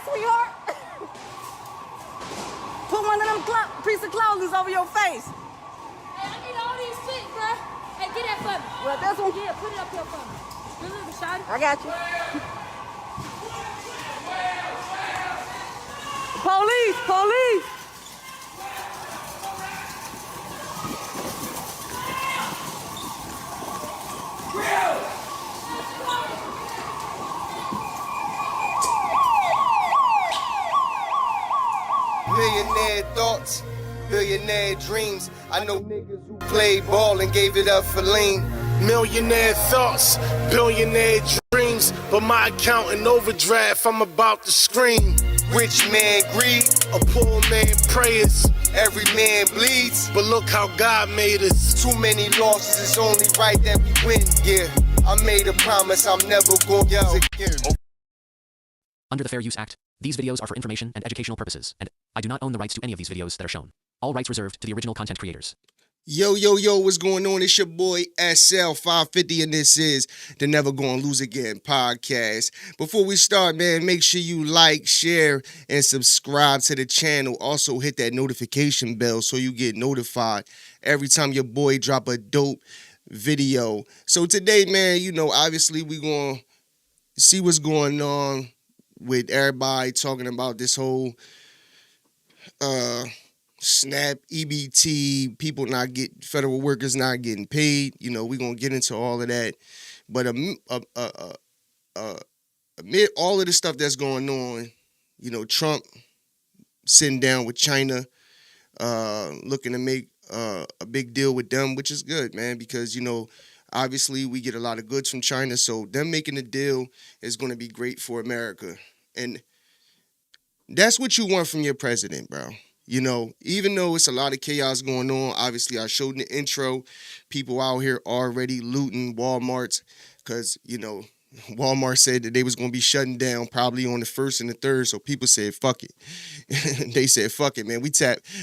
sweetheart. Put one of them piece of clothing over your face. Hey, I need all these shit, bro. Hey, get that for me. Well, this one? Yeah, put it up here for me. Good looking, shawty. I got you. Police, police. Millionaire thoughts, billionaire dreams. I know niggas who played ball and gave it up for lean. Millionaire thoughts, billionaire dreams, but my account in overdraft, I'm about to scream. Rich man greed, A poor man prayers, every man bleeds. but look how God made us. Too many losses, it's only right that we win. Yeah, I made a promise I'm never gonna lose again. Under the Fair Use Act, these videos are for information and educational purposes, and I do not own the rights to any of these videos that are shown. All rights reserved to the original content creators. Yo, what's going on? It's your boy SL550, and this is the Never Gonna Lose Again podcast. Before we start, man, make sure you like, share, and subscribe to the channel. Also, hit that notification bell so you get notified every time your boy drop a dope video. So today, man, you know, obviously we gonna see what's going on with everybody talking about this whole SNAP, EBT, people not get, federal workers not getting paid. You know, we're going to get into all of that. But amid all of the stuff that's going on, you know, Trump sitting down with China, looking to make a big deal with them, which is good, man, because, you know, obviously we get a lot of goods from China. So them making a deal is going to be great for America. And that's what you want from your president, bro. You know, even though it's a lot of chaos going on, obviously I showed in the intro, people out here already looting Walmarts because, you know, Walmart said that they was going to be shutting down probably on the 1st and the 3rd. So people said, fuck it. They said, fuck it, man.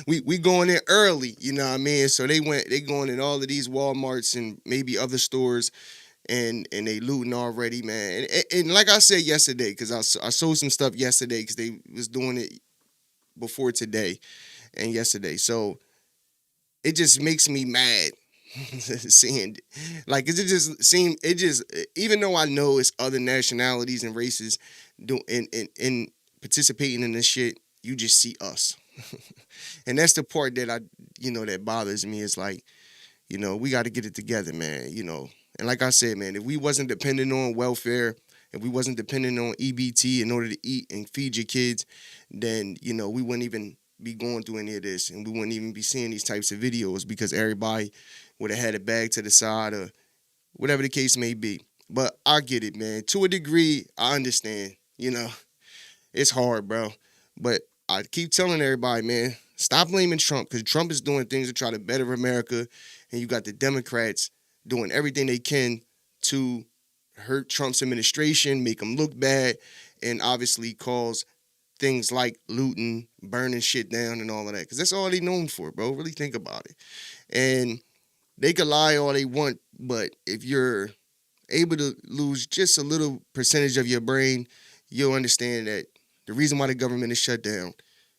We going in early, you know what I mean? So they going in all of these Walmarts and maybe other stores and they looting already, man. And like I said yesterday, because I sold some stuff yesterday because they was doing it before today and yesterday. So it just makes me mad seeing, like, even though I know it's other nationalities and races in participating in this shit, you just see us. And that's the part that that bothers me. Is like, you know, we got to get it together, man, you know. And like I said, man, if we wasn't dependent on welfare, if we wasn't dependent on EBT in order to eat and feed your kids, then, you know, we wouldn't even be going through any of this, and we wouldn't even be seeing these types of videos because everybody would have had a bag to the side or whatever the case may be. But I get it, man. To a degree, I understand. You know, it's hard, bro. But I keep telling everybody, man, stop blaming Trump, because Trump is doing things to try to better America, and you got the Democrats doing everything they can to hurt Trump's administration, make him look bad, and obviously cause things like looting, burning shit down, and all of that. Because that's all they known for, bro. Really think about it. And they could lie all they want, but if you're able to lose just a little percentage of your brain, you'll understand that the reason why the government is shut down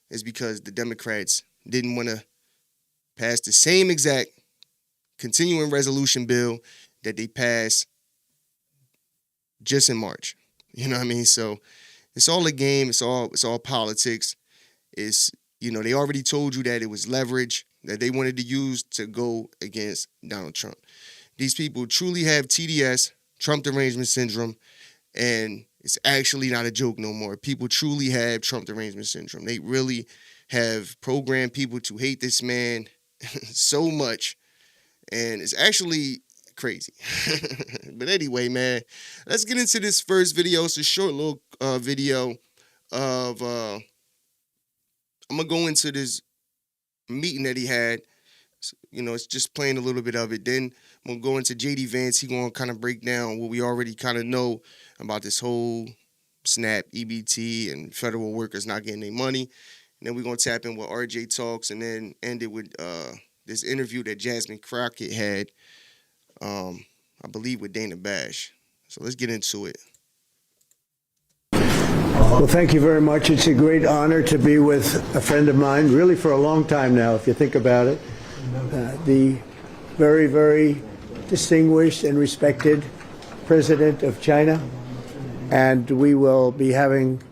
is because the Democrats didn't want to pass the same exact continuing resolution bill that they passed just in March. You know what I mean? So it's all a game. It's all politics. It's, you know, they already told you that it was leverage that they wanted to use to go against Donald Trump. These people truly have TDS, Trump derangement syndrome, and it's actually not a joke no more. People truly have Trump derangement syndrome. They really have programmed people to hate this man so much, and it's actually crazy. But anyway, man, let's get into this first video. It's a short little video of I'm gonna go into this meeting that he had. You know, it's just playing a little bit of it. Then I'm gonna go into JD Vance. He's gonna kind of break down what we already kind of know about this whole SNAP, EBT, and federal workers not getting their money. And then we're gonna tap in with RJ Talks, and then end it with this interview that Jasmine Crockett had, I believe with Dana Bash. So let's get into it. Well, thank you very much. It's a great honor to be with a friend of mine, really for a long time now, if you think about it. The very, very distinguished and respected President of China. And we will be having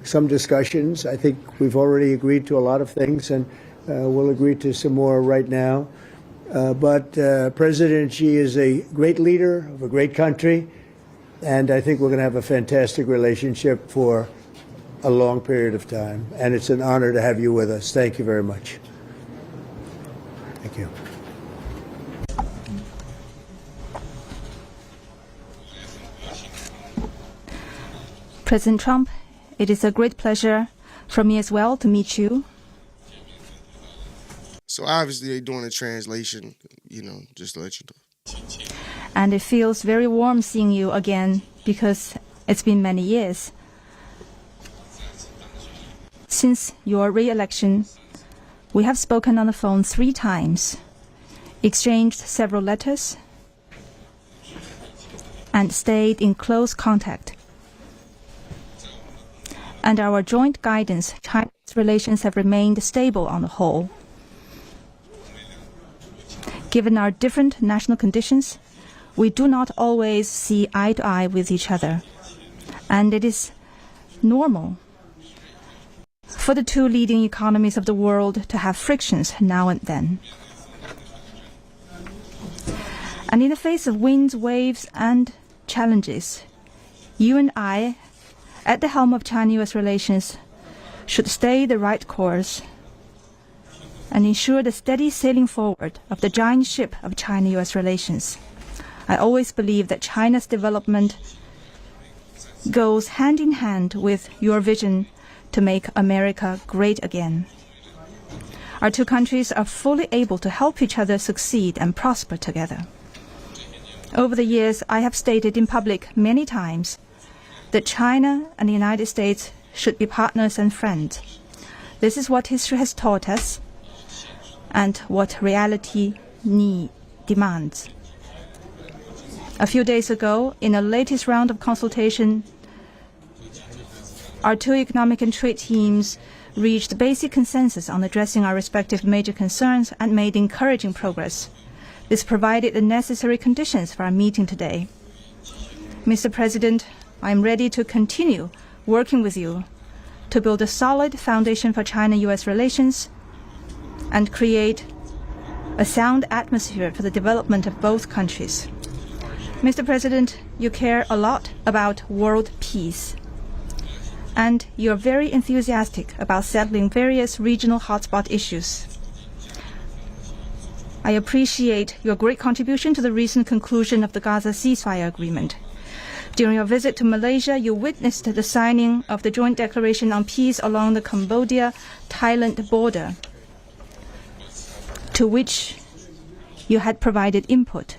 some discussions. I think we've already agreed to a lot of things, and we'll agree to some more right now. But President Xi is a great leader of a great country, and I think we're going to have a fantastic relationship for a long period of time. And it's an honor to have you with us. Thank you very much. Thank you. President Trump, it is a great pleasure for me as well to meet you. So obviously they're doing a translation, just to let you know. And it feels very warm seeing you again because it's been many years. Since your re-election, we have spoken on the phone 3 times, exchanged several letters, and stayed in close contact. And our joint guidance, China's relations have remained stable on the whole. Given our different national conditions, we do not always see eye to eye with each other. And it is normal for the 2 leading economies of the world to have frictions now and then. And in the face of winds, waves, and challenges, you and I, at the helm of China-US relations, should stay the right course and ensure the steady sailing forward of the giant ship of China-US relations. I always believe that China's development goes hand in hand with your vision to make America great again. Our 2 countries are fully able to help each other succeed and prosper together. Over the years, I have stated in public many times that China and the United States should be partners and friends. This is what history has taught us and what reality demands. A few days ago, in the latest round of consultation, our 2 economic and trade teams reached basic consensus on addressing our respective major concerns and made encouraging progress. This provided the necessary conditions for our meeting today. Mr. President, I am ready to continue working with you to build a solid foundation for China-US relations and create a sound atmosphere for the development of both countries. Mr. President, you care a lot about world peace, and you are very enthusiastic about settling various regional hotspot issues. I appreciate your great contribution to the recent conclusion of the Gaza ceasefire agreement. During your visit to Malaysia, you witnessed the signing of the Joint Declaration on Peace along the Cambodia-Thailand border, to which you had provided input.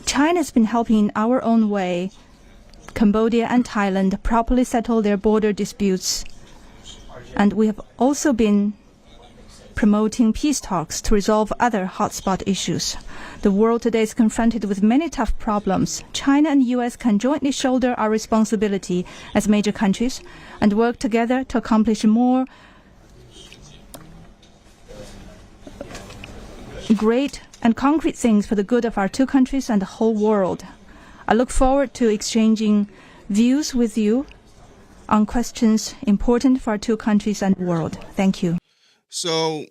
China has been helping in our own way Cambodia and Thailand properly settle their border disputes, and we have also been promoting peace talks to resolve other hotspot issues. The world today is confronted with many tough problems. China and the U.S. can jointly shoulder our responsibility as major countries and work together to accomplish more great and concrete things for the good of our 2 countries and the whole world. I look forward to exchanging views with you on questions important for our 2 countries and the world. Thank you. So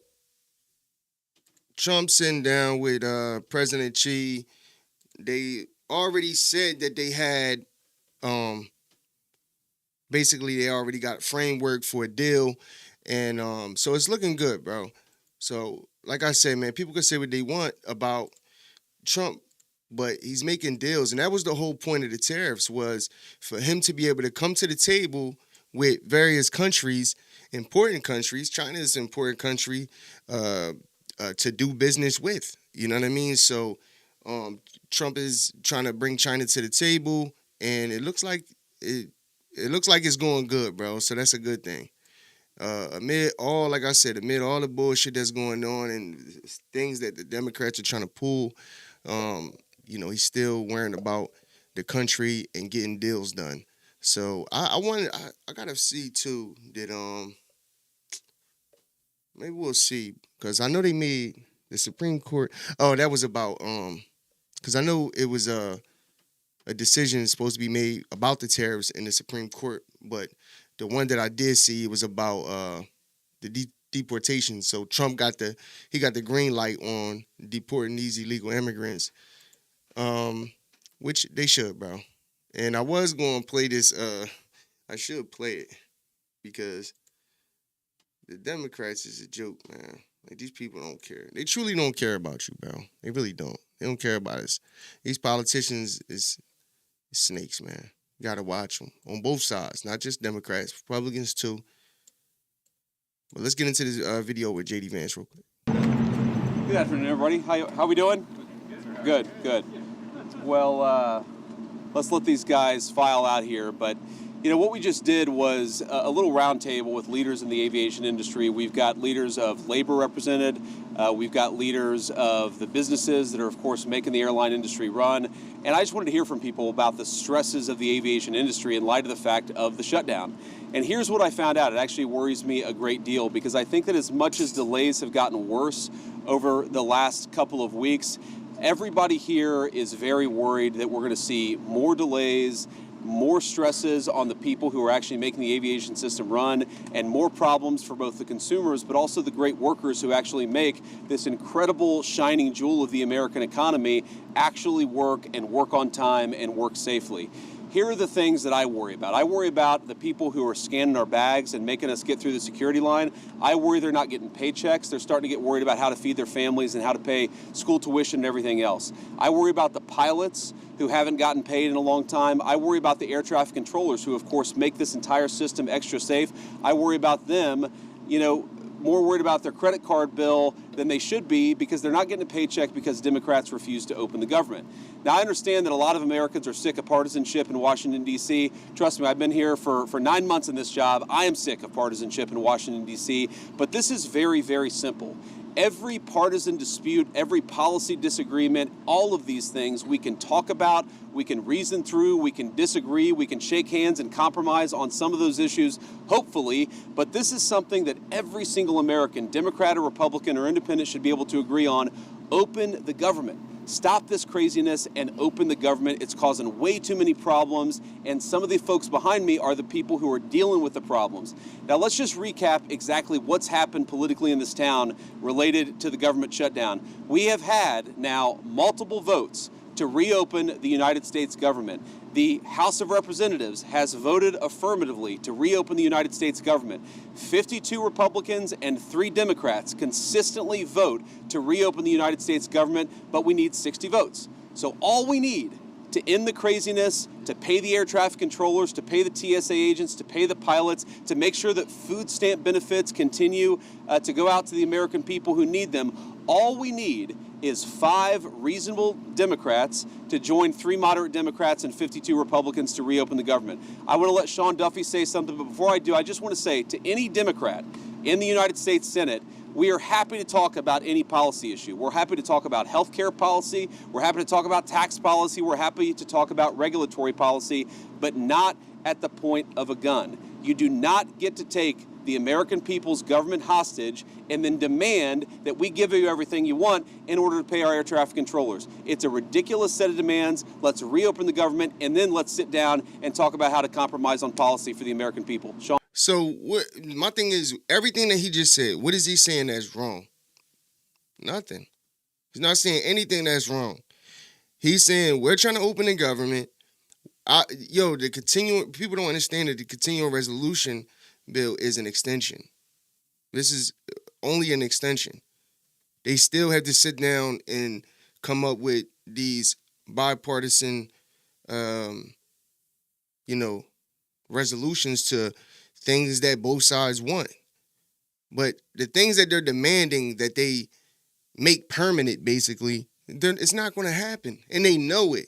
Trump sitting down with President Xi, they already said that they had basically they already got a framework for a deal, and so it's looking good, bro. So like I said, man, people can say what they want about Trump, but he's making deals, and that was the whole point of the tariffs, was for him to be able to come to the table with various countries, important countries. China is an important country to do business with. You know what I mean? So Trump is trying to bring China to the table, and it looks like it's going good, bro. So that's a good thing. Amid all, like I said, amid all the bullshit that's going on and things that the Democrats are trying to pull, he's still worrying about the country and getting deals done. So I gotta see too that maybe we'll see because I know they made the Supreme Court. Oh, that was about because I know it was a decision supposed to be made about the tariffs in the Supreme Court, but the one that I did see was about the deportation. So Trump got the green light on deporting these illegal immigrants, which they should, bro. And I was going to play this. I should play it because the Democrats is a joke, man. Like these people don't care. They truly don't care about you, bro. They really don't. They don't care about us. These politicians is snakes, man. You gotta watch them on both sides, not just Democrats, Republicans too. But let's get into this video with JD Vance real quick. Good afternoon, everybody. How we doing? Good, good. Well, let's let these guys file out here. But, you know, what we just did was a little roundtable with leaders in the aviation industry. We've got leaders of labor represented. We've got leaders of the businesses that are, of course, making the airline industry run. And I just wanted to hear from people about the stresses of the aviation industry in light of the fact of the shutdown. And here's what I found out. It actually worries me a great deal because I think that as much as delays have gotten worse over the last couple of weeks, everybody here is very worried that we're going to see more delays, more stresses on the people who are actually making the aviation system run, and more problems for both the consumers but also the great workers who actually make this incredible shining jewel of the American economy actually work and work on time and work safely. Here are the things that I worry about. I worry about the people who are scanning our bags and making us get through the security line. I worry they're not getting paychecks. They're starting to get worried about how to feed their families and how to pay school tuition and everything else. I worry about the pilots who haven't gotten paid in a long time. I worry about the air traffic controllers who, of course, make this entire system extra safe. I worry about them, you know, more worried about their credit card bill than they should be because they're not getting a paycheck because Democrats refuse to open the government. Now, I understand that a lot of Americans are sick of partisanship in Washington, D.C. Trust me, I've been here for 9 months in this job. I am sick of partisanship in Washington, D.C., but this is very, very simple. Every partisan dispute, every policy disagreement, all of these things we can talk about, we can reason through, we can disagree, we can shake hands and compromise on some of those issues, hopefully, but this is something that every single American, Democrat or Republican or Independent, should be able to agree on. Open the government. Stop this craziness and open the government. It's causing way too many problems, and some of the folks behind me are the people who are dealing with the problems. Now, let's just recap exactly what's happened politically in this town related to the government shutdown. We have had now multiple votes to reopen the United States government. The House of Representatives has voted affirmatively to reopen the United States government. 52 Republicans and 3 Democrats consistently vote to reopen the United States government, but we need 60 votes. So all we need to end the craziness, to pay the air traffic controllers, to pay the TSA agents, to pay the pilots, to make sure that food stamp benefits continue to go out to the American people who need them, all we need is 5 reasonable Democrats to join 3 moderate Democrats and 52 Republicans to reopen the government. I want to let Sean Duffy say something, but before I do, I just want to say to any Democrat in the United States Senate, we are happy to talk about any policy issue. We're happy to talk about health care policy. We're happy to talk about tax policy. We're happy to talk about regulatory policy, but not at the point of a gun. You do not get to take the American people's government hostage and then demand that we give you everything you want in order to pay our air traffic controllers. It's a ridiculous set of demands. Let's reopen the government, and then let's sit down and talk about how to compromise on policy for the American people. Sean? So my thing is, everything that he just said, what is he saying that's wrong? Nothing. He's not saying anything that's wrong. He's saying we're trying to open the government. People don't understand that the continuing resolution bill is an extension. This is only an extension. They still have to sit down and come up with these bipartisan, resolutions to things that both sides want. But the things that they're demanding that they make permanent, basically, it's not going to happen. And they know it.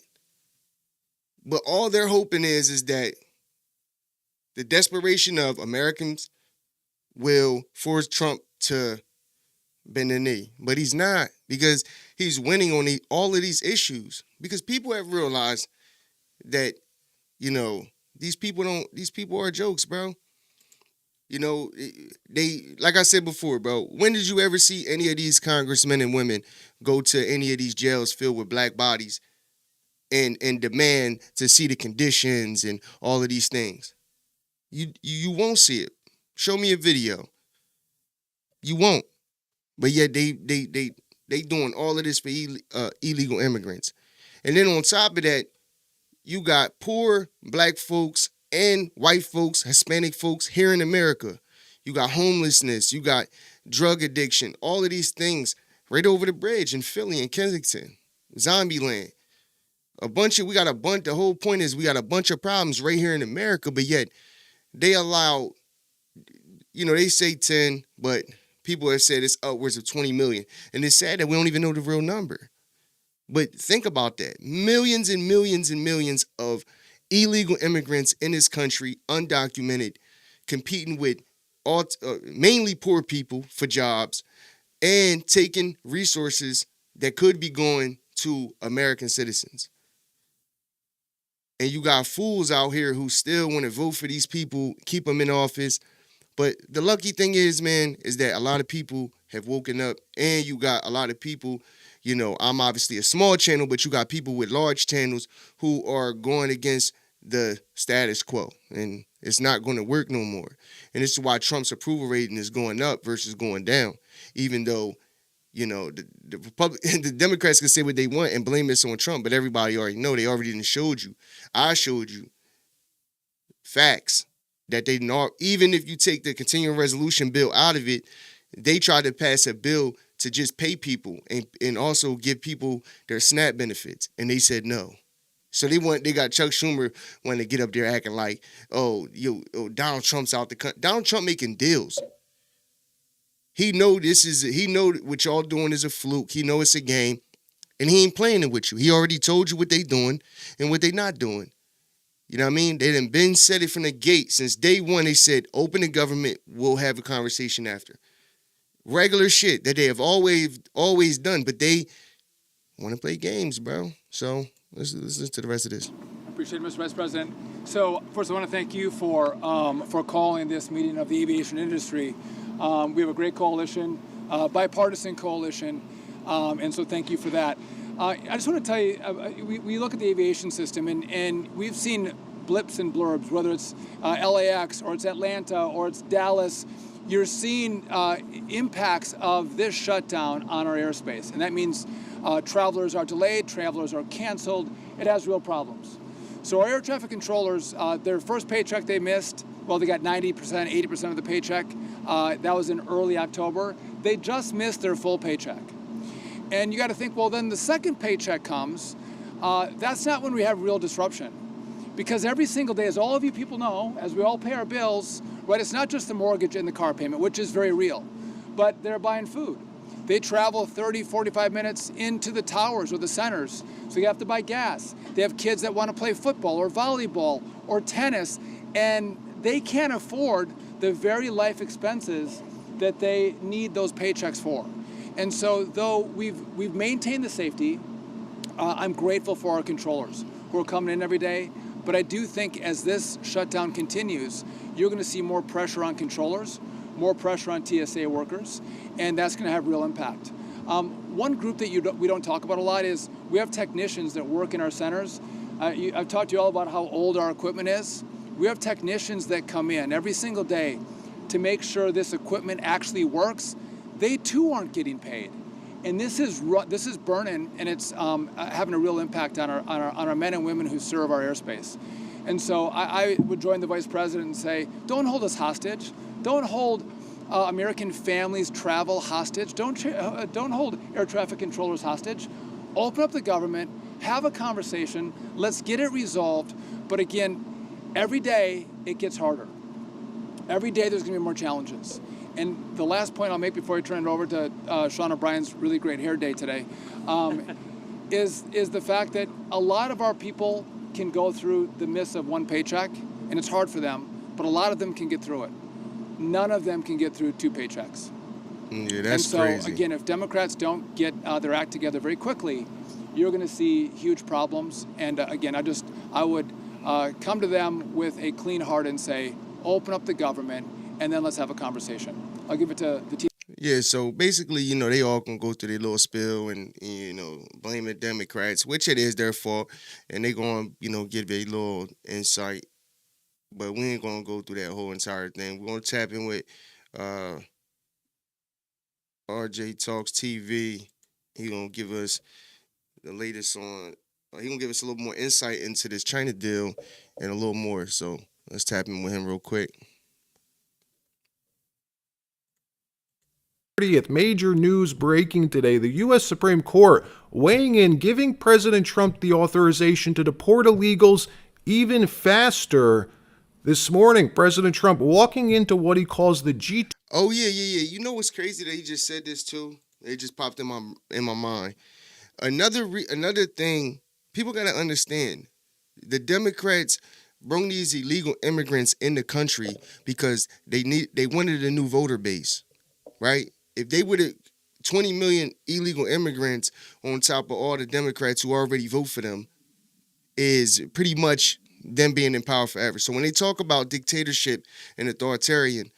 But all they're hoping is that the desperation of Americans will force Trump to bend the knee. But he's not, because he's winning on all of these issues. Because people have realized that, These people are jokes, bro. You know, they, like I said before, bro, when did you ever see any of these congressmen and women go to any of these jails filled with black bodies and demand to see the conditions and all of these things? You won't see it. Show me a video. You won't. But yet they doing all of this for illegal immigrants. And then on top of that, you got poor black folks and white folks, Hispanic folks here in America. You got homelessness, you got drug addiction, all of these things right over the bridge in Philly and Kensington, Zombie Land. The whole point is we got a bunch of problems right here in America, but yet they allow, they say 10, but people have said it's upwards of 20 million. And it's sad that we don't even know the real number. But think about that. Millions and millions and millions of illegal immigrants in this country, undocumented, competing with mainly poor people for jobs and taking resources that could be going to American citizens. And you got fools out here who still want to vote for these people, keep them in office. But the lucky thing is, man, is that a lot of people have woken up, and you got a lot of people, I'm obviously a small channel, but you got people with large channels who are going against the status quo, and it's not going to work no more. And this is why Trump's approval rating is going up versus going down, even though, the Democrats can say what they want and blame this on Trump, but everybody already know. They already done showed you. I showed you facts that they know. Even if you take the continuing resolution bill out of it, they tried to pass a bill to just pay people and also give people their SNAP benefits, and they said no. So they got Chuck Schumer wanting to get up there acting like, Donald Trump's out the country. Donald Trump making deals. He know what y'all doing is a fluke. He know it's a game, and he ain't playing it with you. He already told you what they doing and what they not doing. You know what I mean? They done been said it from the gate. Since day one, they said, open the government, we'll have a conversation after. Regular shit that they have always done, but they want to play games, bro. So let's listen to the rest of this. Appreciate it, Mr. Vice President. So first, I want to thank you for calling this meeting of the aviation industry. We have a great coalition, bipartisan coalition, and so thank you for that. I just want to tell you, we look at the aviation system, and we've seen blips and blurbs, whether it's LAX or it's Atlanta or it's Dallas. You're seeing impacts of this shutdown on our airspace, and that means travelers are delayed, travelers are canceled. It has real problems. So our air traffic controllers, their first paycheck they missed, well, they got 90%, 80% of the paycheck. That was in early October. They just missed their full paycheck. And you got to think, well, then the second paycheck comes. That's not when we have real disruption. Because every single day, as all of you people know, as we all pay our bills, right, it's not just the mortgage and the car payment, which is very real, but they're buying food. They travel 30, 45 minutes into the towers or the centers, so you have to buy gas. They have kids that want to play football or volleyball or tennis, and they can't afford the very life expenses that they need those paychecks for. And so though we've maintained the safety, I'm grateful for our controllers who are coming in every day. But I do think as this shutdown continues, you're going to see more pressure on controllers, more pressure on TSA workers, and that's going to have real impact. One group that we don't talk about a lot is we have technicians that work in our centers. I've talked to you all about how old our equipment is. We have technicians that come in every single day to make sure this equipment actually works. They too aren't getting paid. And this is burning, and it's having a real impact on our men and women who serve our airspace. And so I would join the Vice President and say, don't hold us hostage. Don't hold American families' travel hostage. Don't hold air traffic controllers hostage. Open up the government, have a conversation, let's get it resolved. But again, every day it gets harder. Every day there's going to be more challenges. And the last point I'll make before I turn it over to Sean O'Brien's really great hair day today is the fact that a lot of our people can go through the miss of one paycheck, and it's hard for them, but a lot of them can get through it. None of them can get through two paychecks. Yeah, that's crazy. And so, again, if Democrats don't get their act together very quickly, you're going to see huge problems. And again, I would come to them with a clean heart and say, open up the government, and then let's have a conversation. I'll give it to the team. Yeah, so basically, they all gonna go through their little spill and, blame the Democrats, which it is their fault, and they gonna, give a little insight. But we ain't gonna go through that whole entire thing. We're gonna tap in with RJ Talks TV. He gonna give us the latest on. He gonna give us a little more insight into this China deal and a little more. So let's tap in with him real quick. Major news breaking today. The U.S. Supreme Court weighing in, giving President Trump the authorization to deport illegals even faster. This morning, President Trump walking into what he calls the G. Oh yeah. You know what's crazy that he just said this too? It just popped in my mind. Another thing people gotta understand: the Democrats brought these illegal immigrants in the country because they wanted a new voter base, right? If they would have 20 million illegal immigrants on top of all the Democrats who already vote for them, is pretty much them being in power forever. So when they talk about dictatorship and authoritarian,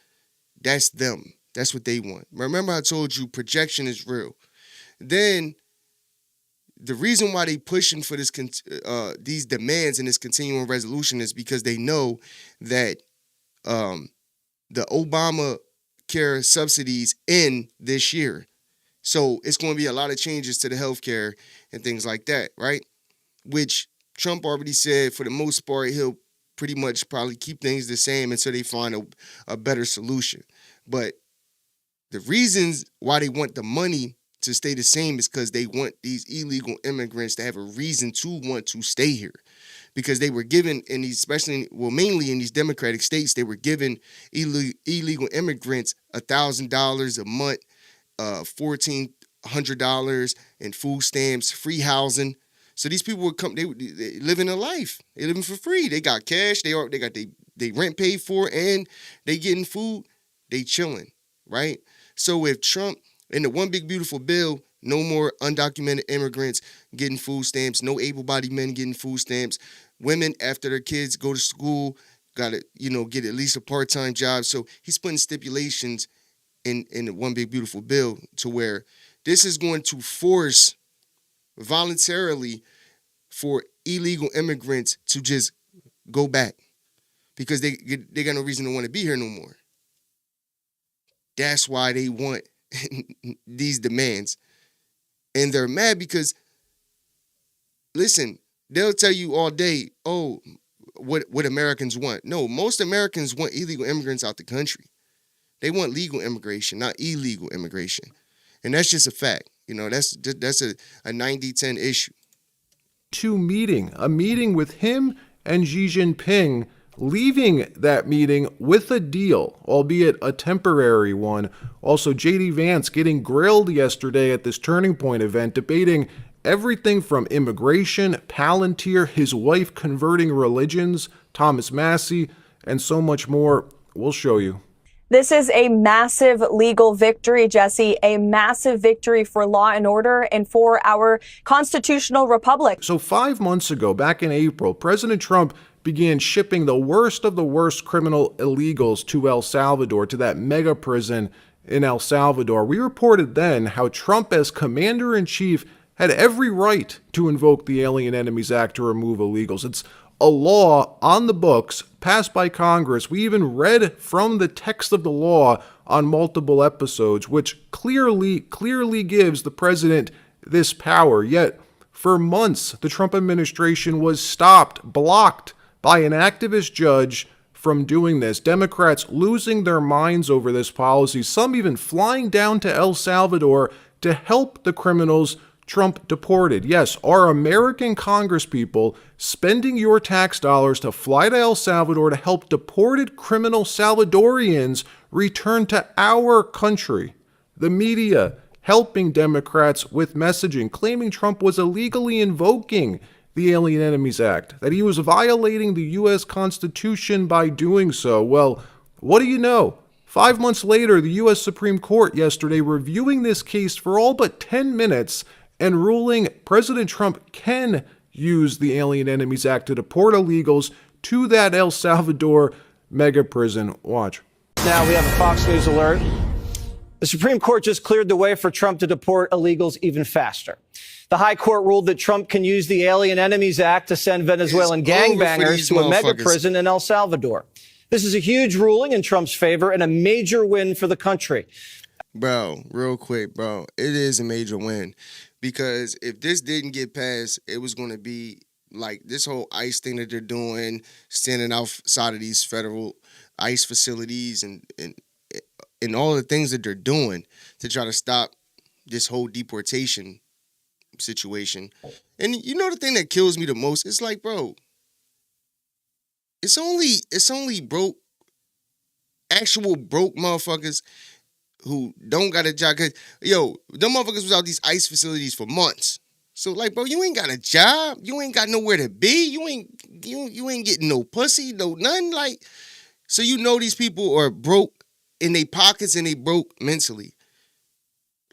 that's them. That's what they want. Remember I told you projection is real. Then the reason why they pushing for this these demands and this continuing resolution is because they know that the Obamacare subsidies end this year. So it's going to be a lot of changes to the healthcare and things like that, right? Which Trump already said for the most part he'll pretty much probably keep things the same until they find a better solution. But the reasons why they want the money to stay the same is because they want these illegal immigrants to have a reason to want to stay here. Because they were given in these, mainly in these Democratic states, they were giving illegal immigrants $1,000 a month, $1,400 in food stamps, free housing. So these people would come, they living a life. They living for free. They got cash. They got they rent paid for, and they getting food. They chilling, right? So if Trump in the one big beautiful bill, no more undocumented immigrants getting food stamps, no able-bodied men getting food stamps, women after their kids go to school gotta get at least a part-time job. So he's putting stipulations in the one big beautiful bill to where this is going to force voluntarily for illegal immigrants to just go back because they got no reason to want to be here no more. That's why they want these demands. And they're mad because, listen, they'll tell you all day, oh, what Americans want. No, most Americans want illegal immigrants out the country. They want legal immigration, not illegal immigration. And that's just a fact. That's a 90-10 issue. A meeting with him and Xi Jinping, leaving that meeting with a deal, albeit a temporary one. Also, J.D. Vance getting grilled yesterday at this Turning Point event, debating everything from immigration, Palantir, his wife converting religions, Thomas Massey, and so much more. We'll show you. This is a massive legal victory, Jesse, a massive victory for law and order and for our constitutional republic. So 5 months ago, back in April, President Trump began shipping the worst of the worst criminal illegals to El Salvador, to that mega prison in El Salvador. We reported then how Trump, as commander-in-chief, had every right to invoke the Alien Enemies Act to remove illegals. It's a law on the books passed by Congress. We even read from the text of the law on multiple episodes, which clearly gives the president this power. Yet, for months, the Trump administration was blocked by an activist judge from doing this. Democrats losing their minds over this policy, some even flying down to El Salvador to help the criminals Trump deported. Yes, our American congresspeople spending your tax dollars to fly to El Salvador to help deported criminal Salvadorians return to our country. The media helping Democrats with messaging, claiming Trump was illegally invoking the Alien Enemies Act, that he was violating the U.S. Constitution by doing so. Well, what do you know? 5 months later, the U.S. Supreme Court yesterday reviewing this case for all but 10 minutes and ruling President Trump can use the Alien Enemies Act to deport illegals to that El Salvador mega prison. Watch. Now we have a Fox News alert. The Supreme Court just cleared the way for Trump to deport illegals even faster. The High Court ruled that Trump can use the Alien Enemies Act to send Venezuelan gangbangers to a mega prison in El Salvador. This is a huge ruling in Trump's favor and a major win for the country. Bro, real quick, bro, it is a major win because if this didn't get passed, it was going to be like this whole ICE thing that they're doing, standing outside of these federal ICE facilities and all the things that they're doing to try to stop this whole deportation situation. And you know the thing that kills me the most? It's like, bro, it's only actual broke motherfuckers who don't got a job. Cause, yo, them motherfuckers was out these ICE facilities for months. So like, bro, you ain't got a job. You ain't got nowhere to be. You ain't getting no pussy, no nothing. Like, so you know these people are broke in their pockets and they broke mentally.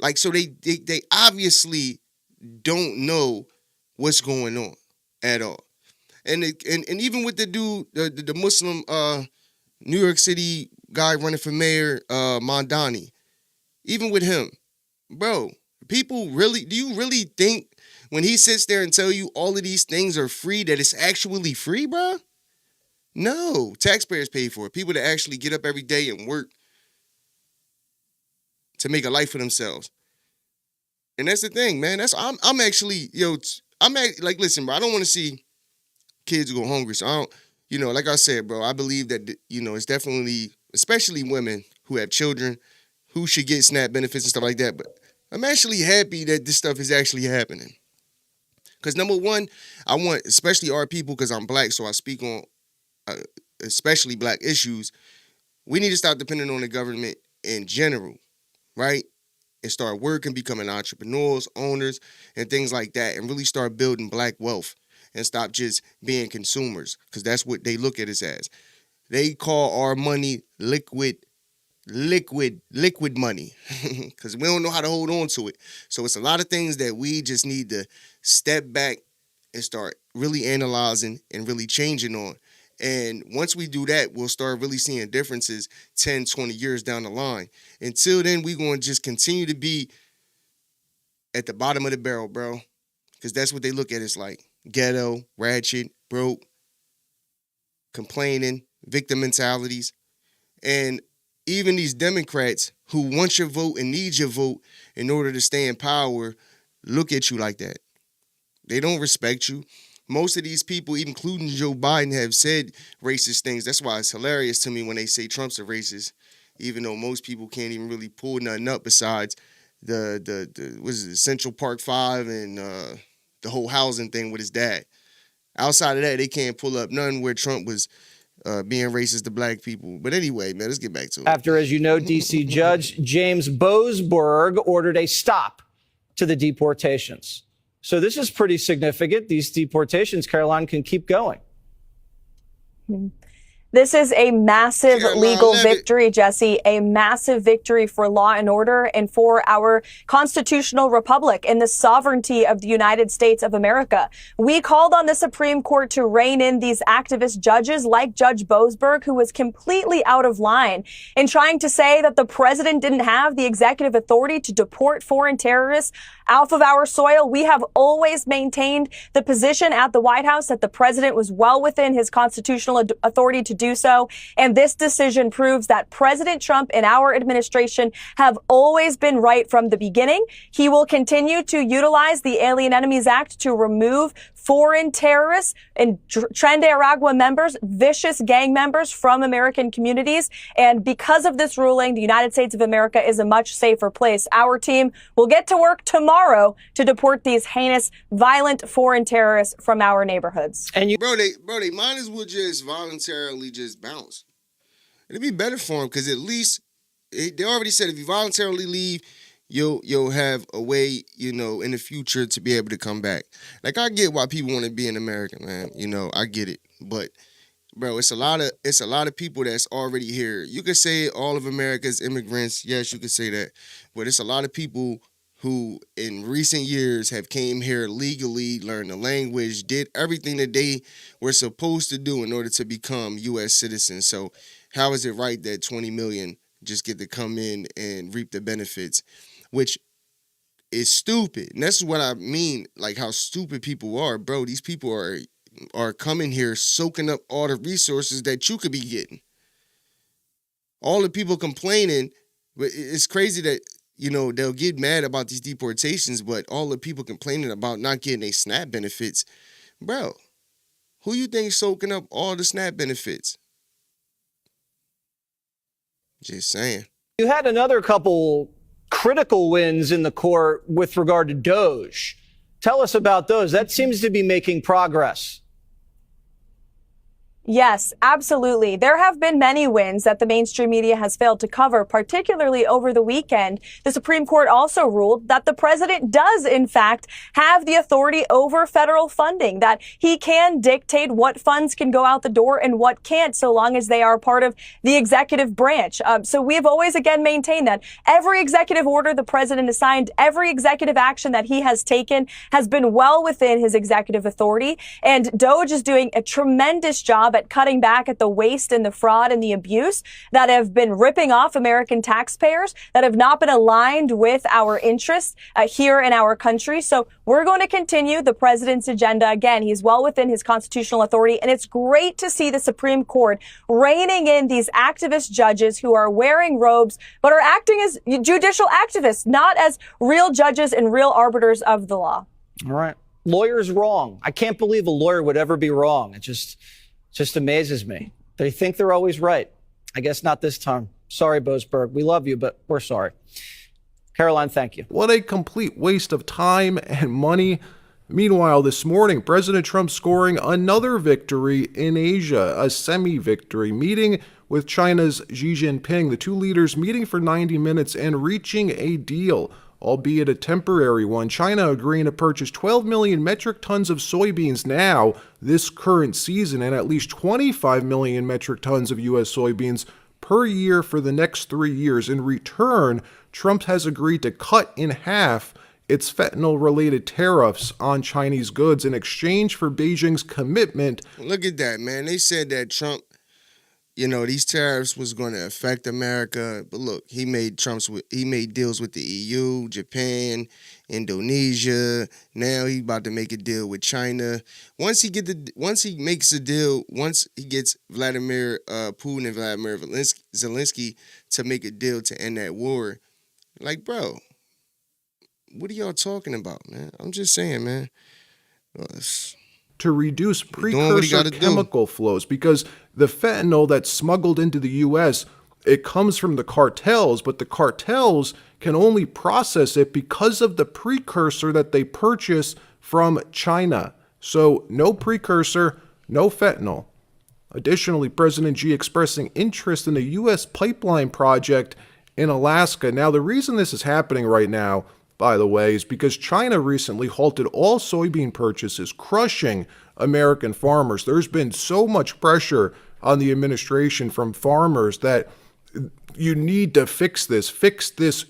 Like, so they obviously don't know what's going on at all. And even with the dude, the Muslim New York City guy running for mayor, Mondani, even with him, bro, people really, do you really think when he sits there and tell you all of these things are free, that it's actually free, bro? No, taxpayers pay for it. People that actually get up every day and work to make a life for themselves. And that's the thing, man. I'm actually, like, listen, bro, I don't want to see kids go hungry. So I don't, like I said, bro, I believe that, it's definitely, especially women who have children who should get SNAP benefits and stuff like that. But I'm actually happy that this stuff is actually happening. Because number one, I want, especially our people, because I'm black, so I speak on especially black issues. We need to stop depending on the government in general, right? And start working, becoming entrepreneurs, owners, and things like that, and really start building black wealth and stop just being consumers, because that's what they look at us as. They call our money liquid money because we don't know how to hold on to it. So it's a lot of things that we just need to step back and start really analyzing and really changing on. And once we do that, we'll start really seeing differences 10, 20 years down the line. Until then, we're going to just continue to be at the bottom of the barrel, bro, because that's what they look at us like. Ghetto, ratchet, broke, complaining, victim mentalities. And even these Democrats who want your vote and need your vote in order to stay in power look at you like that. They don't respect you. Most of these people, including Joe Biden, have said racist things. That's why it's hilarious to me when they say Trump's a racist, even though most people can't even really pull nothing up besides the Central Park 5 and the whole housing thing with his dad. Outside of that, they can't pull up none where Trump was being racist to black people. But anyway, man, let's get back to it. After, as you know, D.C. Judge James Boasberg ordered a stop to the deportations. So this is pretty significant. These deportations, Caroline, can keep going. This is a massive legal victory, Jesse, a massive victory for law and order and for our constitutional republic and the sovereignty of the United States of America. We called on the Supreme Court to rein in these activist judges like Judge Boasberg, who was completely out of line in trying to say that the president didn't have the executive authority to deport foreign terrorists off of our soil. We have always maintained the position at the White House that the president was well within his constitutional authority to do so. And this decision proves that President Trump and our administration have always been right from the beginning. He will continue to utilize the Alien Enemies Act to remove foreign terrorists and Tren de Aragua members, vicious gang members from American communities. And because of this ruling, the United States of America is a much safer place. Our team will get to work tomorrow to deport these heinous, violent foreign terrorists from our neighborhoods. And they might as well just voluntarily just bounce. It'd be better for them because at least they already said if you voluntarily leave, you'll have a way, in the future to be able to come back. Like, I get why people want to be in America, man. I get it. But, bro, it's a lot of people that's already here. You could say all of America's immigrants. Yes, you could say that. But it's a lot of people who in recent years have came here legally, learned the language, did everything that they were supposed to do in order to become U.S. citizens. So how is it right that 20 million just get to come in and reap the benefits, which is stupid? And that's what I mean, like how stupid people are, bro. These people are coming here soaking up all the resources that you could be getting. All the people complaining, but it's crazy that, you know, they'll get mad about these deportations, but all the people complaining about not getting a SNAP benefits, bro, who you think is soaking up all the SNAP benefits? Just saying. You had another couple critical wins in the court with regard to Doge. Tell us about those. That seems to be making progress. Yes, absolutely. There have been many wins that the mainstream media has failed to cover, particularly over the weekend. The Supreme Court also ruled that the president does, in fact, have the authority over federal funding, that he can dictate what funds can go out the door and what can't, so long as they are part of the executive branch. So we have always, again, maintained that every executive order the president has signed, every executive action that he has taken has been well within his executive authority. And Doge is doing a tremendous job at cutting back at the waste and the fraud and the abuse that have been ripping off American taxpayers, that have not been aligned with our interests here in our country. So we're going to continue the president's agenda. Again, he's well within his constitutional authority, and it's great to see the Supreme Court reining in these activist judges who are wearing robes but are acting as judicial activists, not as real judges and real arbiters of the law. All right. Lawyer's wrong. I can't believe a lawyer would ever be wrong. It just amazes me. They think they're always right. I guess not this time. Sorry, Boasberg. We love you, but we're sorry. Caroline, thank you. What a complete waste of time and money. Meanwhile, this morning, President Trump scoring another victory in Asia, a semi-victory, meeting with China's Xi Jinping, the two leaders meeting for 90 minutes and reaching a deal, albeit a temporary one. China agreeing to purchase 12 million metric tons of soybeans now this current season and at least 25 million metric tons of U.S. soybeans per year for the next 3 years. In return, Trump has agreed to cut in half its fentanyl-related tariffs on Chinese goods in exchange for Beijing's commitment. Look at that, man. They said that Trump, you know, these tariffs was going to affect America, but look, he made deals with the EU, Japan, Indonesia. Now he's about to make a deal with China. Once he gets Vladimir Putin and Vladimir Zelensky to make a deal to end that war, like, bro, what are y'all talking about, man? I'm just saying, man. To reduce precursor chemical flows, because the fentanyl that's smuggled into the U.S., it comes from the cartels, but the cartels can only process it because of the precursor that they purchase from China. So no precursor, no fentanyl. Additionally, President Xi expressing interest in a U.S. pipeline project in Alaska. Now, the reason this is happening right now, by the way, is because China recently halted all soybean purchases, crushing American farmers. There's been so much pressure on the administration from farmers that you need to fix this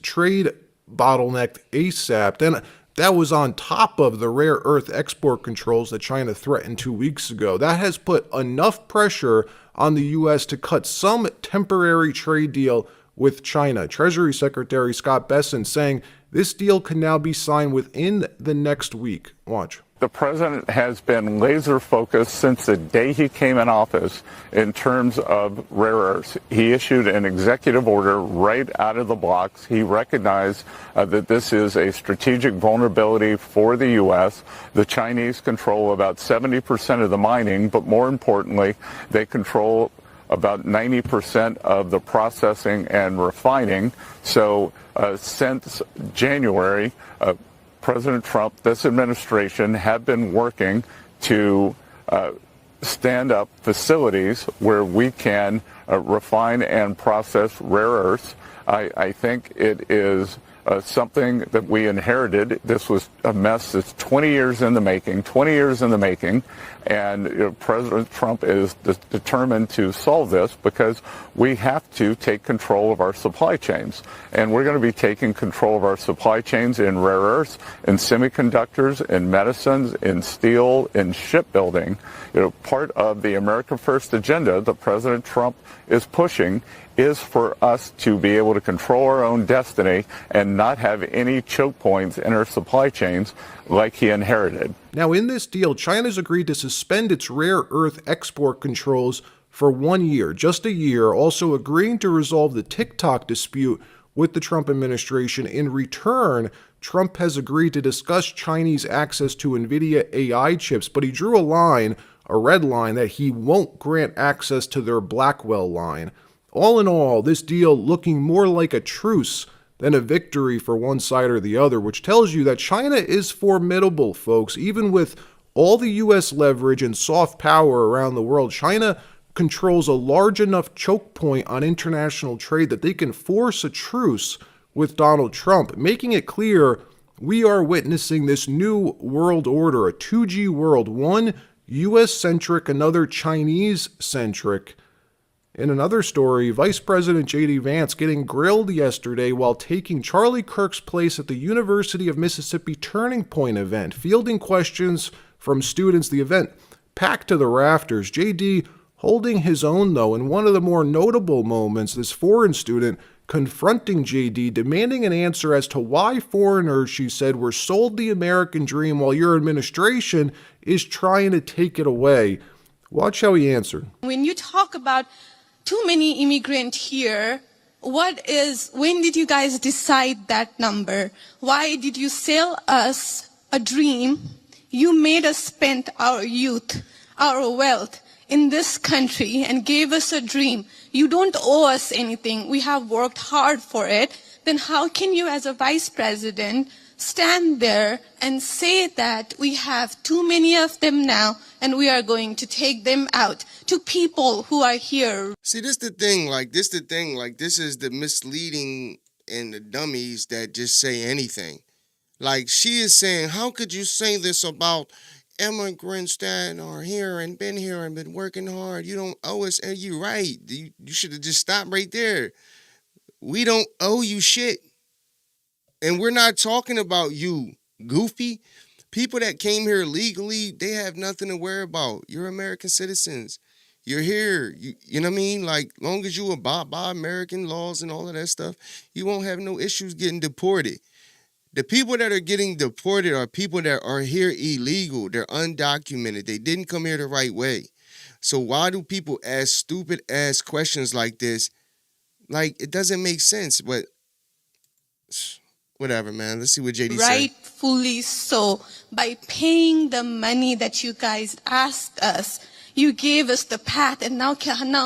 trade bottleneck ASAP. Then that was on top of the rare earth export controls that China threatened 2 weeks ago. That has put enough pressure on the U.S. to cut some temporary trade deal with China. Treasury Secretary Scott Bessent saying this deal can now be signed within the next week. Watch. The president has been laser focused since the day he came in office in terms of rare earths. He issued an executive order right out of the blocks. He recognized that this is a strategic vulnerability for the U.S. The Chinese control about 70% of the mining, but more importantly, they control about 90% of the processing and refining. So since January, President Trump, this administration have been working to stand up facilities where we can refine and process rare earths. I think it is something that we inherited. This was a mess that's 20 years in the making, and President Trump is determined to solve this because we have to take control of our supply chains. And we're going to be taking control of our supply chains in rare earths, in semiconductors, in medicines, in steel, in shipbuilding. Part of the America First agenda that President Trump is pushing is for us to be able to control our own destiny and not have any choke points in our supply chains like he inherited. Now, in this deal, China's agreed to suspend its rare earth export controls for 1 year, just a year, also agreeing to resolve the TikTok dispute with the Trump administration. In return, Trump has agreed to discuss Chinese access to NVIDIA AI chips, but he drew a red line, that he won't grant access to their Blackwell line. All in all, this deal looking more like a truce than a victory for one side or the other, which tells you that China is formidable, folks. Even with all the U.S. leverage and soft power around the world, China controls a large enough choke point on international trade that they can force a truce with Donald Trump, making it clear we are witnessing this new world order, a 2G world, one U.S.-centric, another Chinese-centric. In another story, Vice President J.D. Vance getting grilled yesterday while taking Charlie Kirk's place at the University of Mississippi Turning Point event, fielding questions from students. The event packed to the rafters. J.D. holding his own, though, in one of the more notable moments, this foreign student confronting J.D., demanding an answer as to why foreigners, she said, were sold the American dream while your administration is trying to take it away. Watch how he answered. When you talk about too many immigrants here, when did you guys decide that number? Why did you sell us a dream? You made us spend our youth, our wealth in this country and gave us a dream. You don't owe us anything. We have worked hard for it. Then how can you, as a vice president, stand there and say that we have too many of them now and we are going to take them out to people who are here? See, this is the misleading and the dummies that just say anything. Like, she is saying, how could you say this about immigrants that are here and been working hard? You don't owe us. And you're right. You should have just stopped right there. We don't owe you shit. And we're not talking about you, goofy. People that came here legally, they have nothing to worry about. You're American citizens. You're here. You know what I mean? Like, long as you abide by American laws and all of that stuff, you won't have no issues getting deported. The people that are getting deported are people that are here illegal. They're undocumented. They didn't come here the right way. So why do people ask stupid-ass questions like this? Like, it doesn't make sense, but whatever, man. Let's see what JD said. Rightfully so. By paying the money that you guys asked us, you gave us the path, and now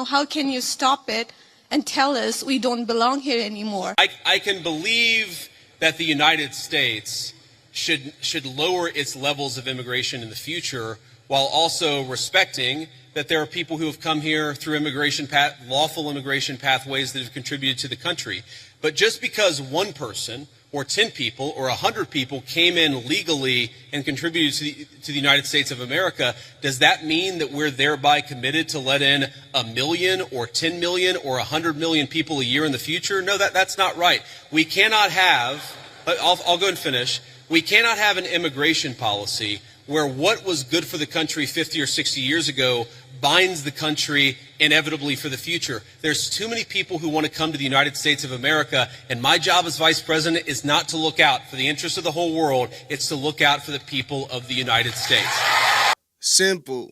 how can you stop it and tell us we don't belong here anymore? I can believe that the United States should lower its levels of immigration in the future, while also respecting that there are people who have come here through lawful immigration pathways that have contributed to the country. But just because one person or 10 people or 100 people came in legally and contributed to the United States of America, does that mean that we're thereby committed to let in 1 million or 10 million or 100 million people a year in the future? No, that's not right. We cannot have, I'll go and finish, we cannot have an immigration policy where what was good for the country 50 or 60 years ago binds the country inevitably for the future. There's too many people who want to come to the United States of America, and my job as vice president is not to look out for the interests of the whole world. It's to look out for the people of the United States. Simple.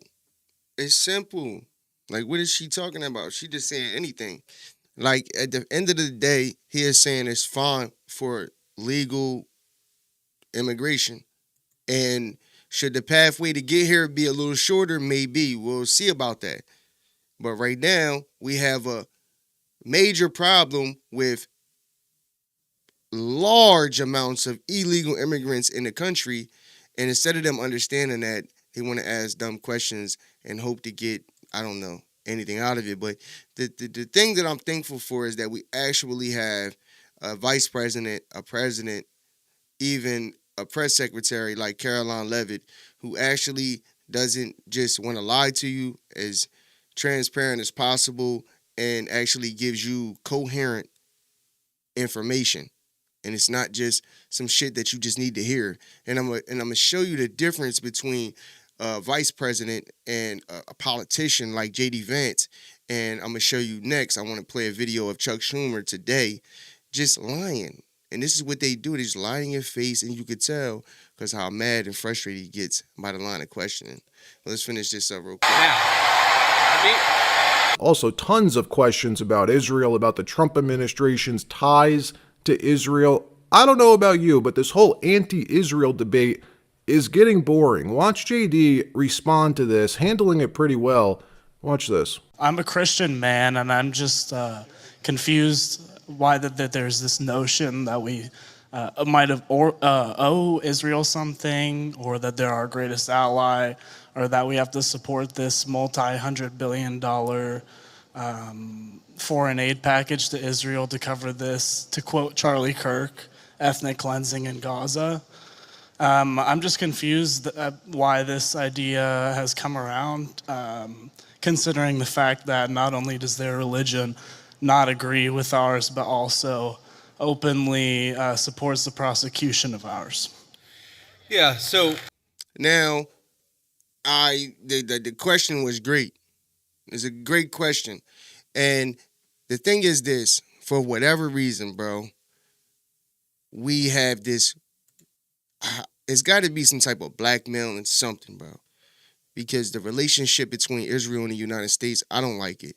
It's simple. Like, what is she talking about? She just saying anything. Like, at the end of the day, he is saying it's fine for legal immigration. And should the pathway to get here be a little shorter? Maybe. We'll see about that. But right now, we have a major problem with large amounts of illegal immigrants in the country. And instead of them understanding that, they want to ask dumb questions and hope to get, I don't know, anything out of it. But the thing that I'm thankful for is that we actually have a vice president, a president, even a press secretary like Caroline Levitt, who actually doesn't just want to lie to you, as transparent as possible, and actually gives you coherent information. And it's not just some shit that you just need to hear. And I'm gonna show you the difference between a vice president and a politician like J.D. Vance. And I'm gonna show you next. I want to play a video of Chuck Schumer today, just lying. And this is what they do. They just lie in your face, and you could tell because how mad and frustrated he gets by the line of questioning. Let's finish this up real quick. Also, tons of questions about Israel, about the Trump administration's ties to Israel. I don't know about you, but this whole anti-Israel debate is getting boring. Watch JD respond to this, handling it pretty well. Watch this. I'm a Christian man, and I'm just confused why that there's this notion that we might have owe Israel something, or that they're our greatest ally, or that we have to support this multi-hundred-billion-dollar foreign aid package to Israel to cover this, to quote Charlie Kirk, ethnic cleansing in Gaza. I'm just confused why this idea has come around, considering the fact that not only does their religion not agree with ours, but also openly supports the prosecution of ours. Yeah, so now the question was great. It's a great question. And the thing is this, for whatever reason, bro, we have this, it's got to be some type of blackmail and something, bro. Because the relationship between Israel and the United States, I don't like it.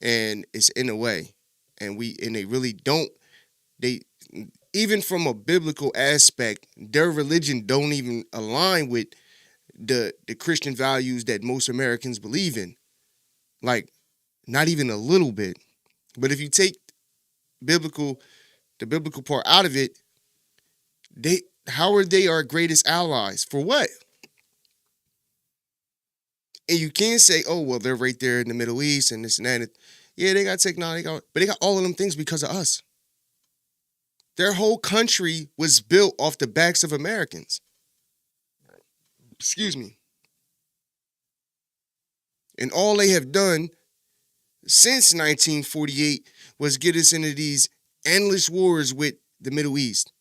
And it's in a way. And they really don't, even from a biblical aspect, their religion don't even align with the Christian values that most Americans believe in. Like, not even a little bit. But if you take the biblical part out of it, how are they our greatest allies? For what? And you can't say, oh, well, they're right there in the Middle East and this and that. Yeah, they got technology, but they got all of them things because of us. Their whole country was built off the backs of Americans. Excuse me. And all they have done since 1948 was get us into these endless wars with the Middle East.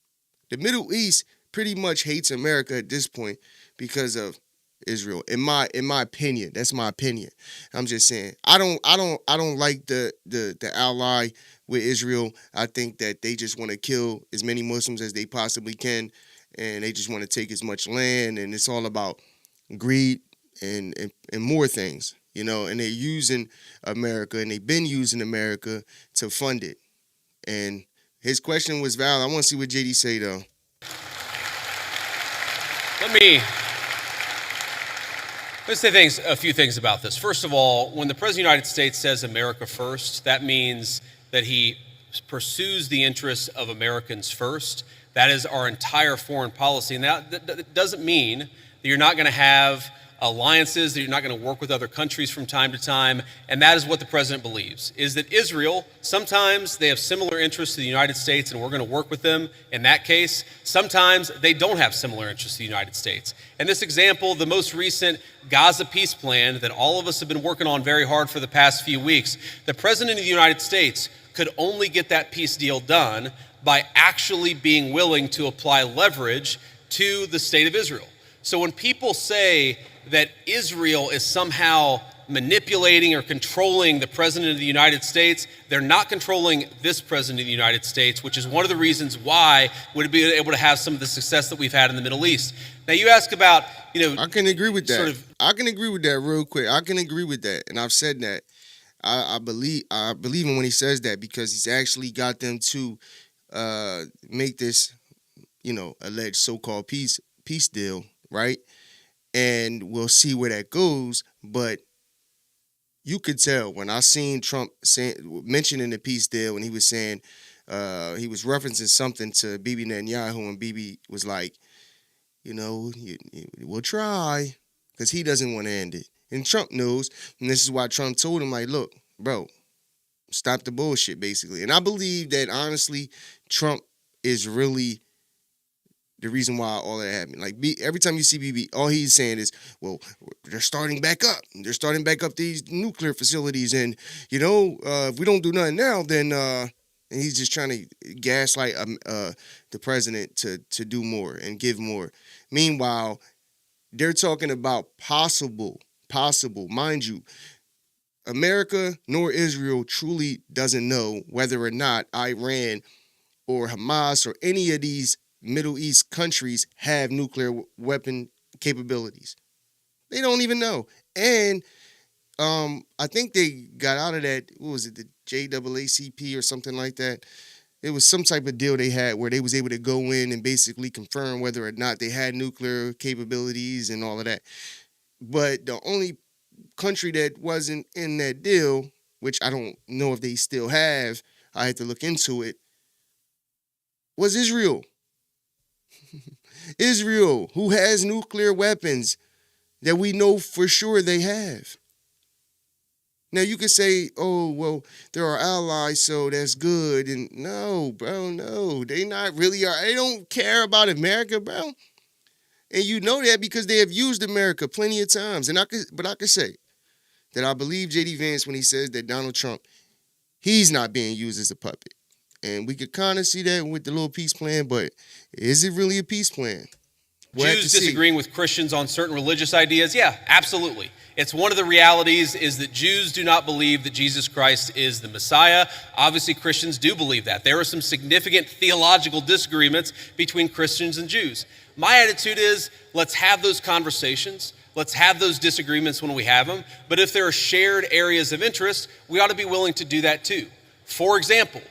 The Middle East pretty much hates America at this point because of Israel. In my opinion, that's my opinion. I'm just saying, I don't like the ally with Israel. I think that they just want to kill as many Muslims as they possibly can, and they just want to take as much land, and it's all about greed and more things, you know. And they're using America, and they've been using America to fund it. And his question was valid. I want to see what JD say though. Let's say a few things about this. First of all, when the President of the United States says America first, that means that he pursues the interests of Americans first. That is our entire foreign policy. And that doesn't mean that you're not going to have alliances, that you're not going to work with other countries from time to time. And that is what the president believes, is that Israel, sometimes they have similar interests to the United States and we're going to work with them in that case. Sometimes they don't have similar interests to the United States. And this example, the most recent Gaza peace plan that all of us have been working on very hard for the past few weeks, the president of the United States could only get that peace deal done by actually being willing to apply leverage to the state of Israel. So when people say that Israel is somehow manipulating or controlling the president of the United States, they're not controlling this president of the United States, which is one of the reasons why we'd be able to have some of the success that we've had in the Middle East. Now you ask about, I can agree with that. I can agree with that real quick. I can agree with that. And I've said that. I believe him when he says that, because he's actually got them to make this, alleged so-called peace deal, right? And we'll see where that goes. But you could tell when I seen Trump mentioning the peace deal, when he was saying, he was referencing something to Bibi Netanyahu, and Bibi was like, we'll try, because he doesn't want to end it. And Trump knows, and this is why Trump told him, like, look, bro, Stop the bullshit, basically. And I believe that, honestly, Trump is really the reason why all that happened. Like, every time you see BB, all he's saying is, well, they're starting back up. They're starting back up these nuclear facilities. And, if we don't do nothing now, then, and he's just trying to gaslight the president to do more and give more. Meanwhile, they're talking about possible, mind you, America nor Israel truly doesn't know whether or not Iran or Hamas or any of these Middle East countries have nuclear weapon capabilities. They don't even know. And I think they got out of that, what was it, the JAACP or something like that? It was some type of deal they had where they was able to go in and basically confirm whether or not they had nuclear capabilities and all of that. But the only country that wasn't in that deal, which I don't know if they still have, I had to look into it, was Israel. Israel, who has nuclear weapons that we know for sure they have. Now, you could say, oh, well, they're our allies, so that's good. And no, bro, no. They not really are. They don't care about America, bro. And you know that because they have used America plenty of times. But I could say that I believe J.D. Vance when he says that Donald Trump, he's not being used as a puppet. And we could kind of see that with the little peace plan, but is it really a peace plan? Jews disagreeing with Christians on certain religious ideas? Yeah, absolutely. It's one of the realities is that Jews do not believe that Jesus Christ is the Messiah. Obviously, Christians do believe that. There are some significant theological disagreements between Christians and Jews. My attitude is, let's have those conversations. Let's have those disagreements when we have them. But if there are shared areas of interest, we ought to be willing to do that too. For example,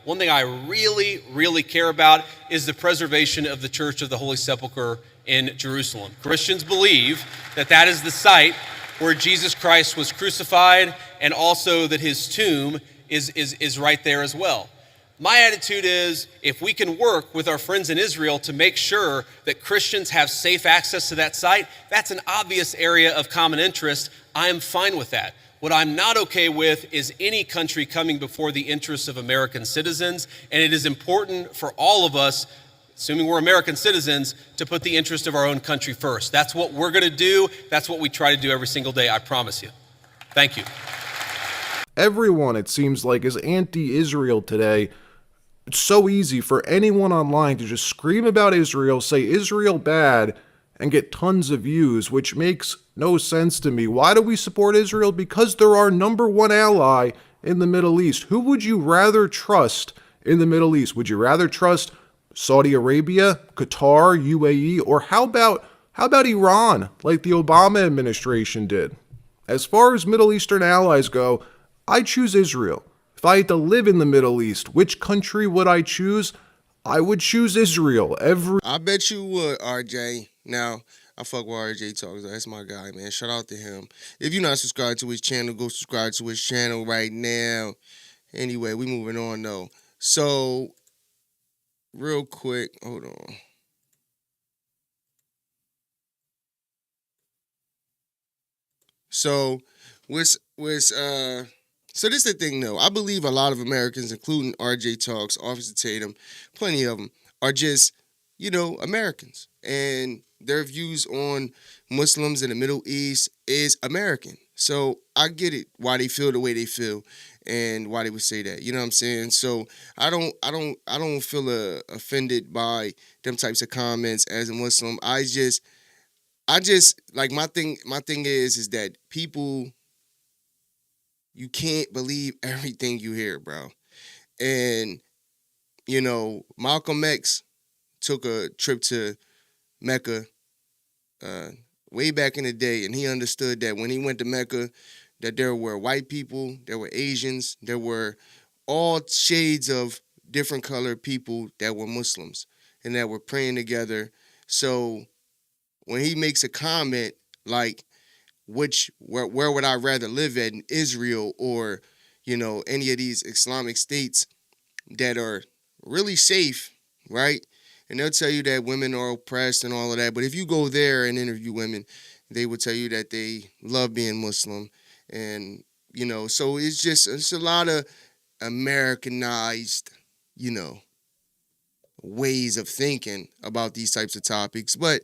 one thing I really care about is the preservation of the Church of the Holy Sepulchre in Jerusalem. Christians believe that that is the site where Jesus Christ was crucified and also that his tomb is right there as well. My attitude is if we can work with our friends in Israel to make sure that Christians have safe access to that site, that's an obvious area of common interest. I am fine with that. What I'm not okay with is any country coming before the interests of American citizens, and it is important for all of us, assuming we're American citizens, to put the interest of our own country first. That's what we're going to do. That's what we try to do every single day, I promise you. Thank you. Everyone, it seems like, is anti-Israel today. It's so easy for anyone online to just scream about Israel, say Israel bad, and get tons of views, which makes no sense to me. Why do we support Israel? Because they're our number one ally in the Middle East. Who would you rather trust in the Middle East? Would you rather trust Saudi Arabia, Qatar, UAE, or how about Iran, like the Obama administration did? As far as Middle Eastern allies go, I choose Israel. If I had to live in the Middle East, which country would I choose? I would choose Israel. I bet you would, RJ. Now, I fuck with RJ Talks. That's my guy, man. Shout out to him. If you're not subscribed to his channel, go subscribe to his channel right now. Anyway, we moving on, though. So, real quick, hold on. So, so this is the thing, though. I believe a lot of Americans, including RJ Talks, Officer Tatum, plenty of them, are just, Americans. And their views on Muslims in the Middle East is American. So I get it, why they feel the way they feel and why they would say that. You know what I'm saying? So I don't feel offended by them types of comments as a Muslim. I just like my thing is that people, you can't believe everything you hear, bro. And, Malcolm X took a trip to Mecca way back in the day, and he understood that when he went to Mecca, that there were white people, there were Asians, there were all shades of different colored people that were Muslims and that were praying together. So when he makes a comment like, where would I rather live at, in Israel or, any of these Islamic states that are really safe, right? And they'll tell you that women are oppressed and all of that. But if you go there and interview women, they will tell you that they love being Muslim and You know, so it's a lot of Americanized, you know, ways of thinking about these types of topics. But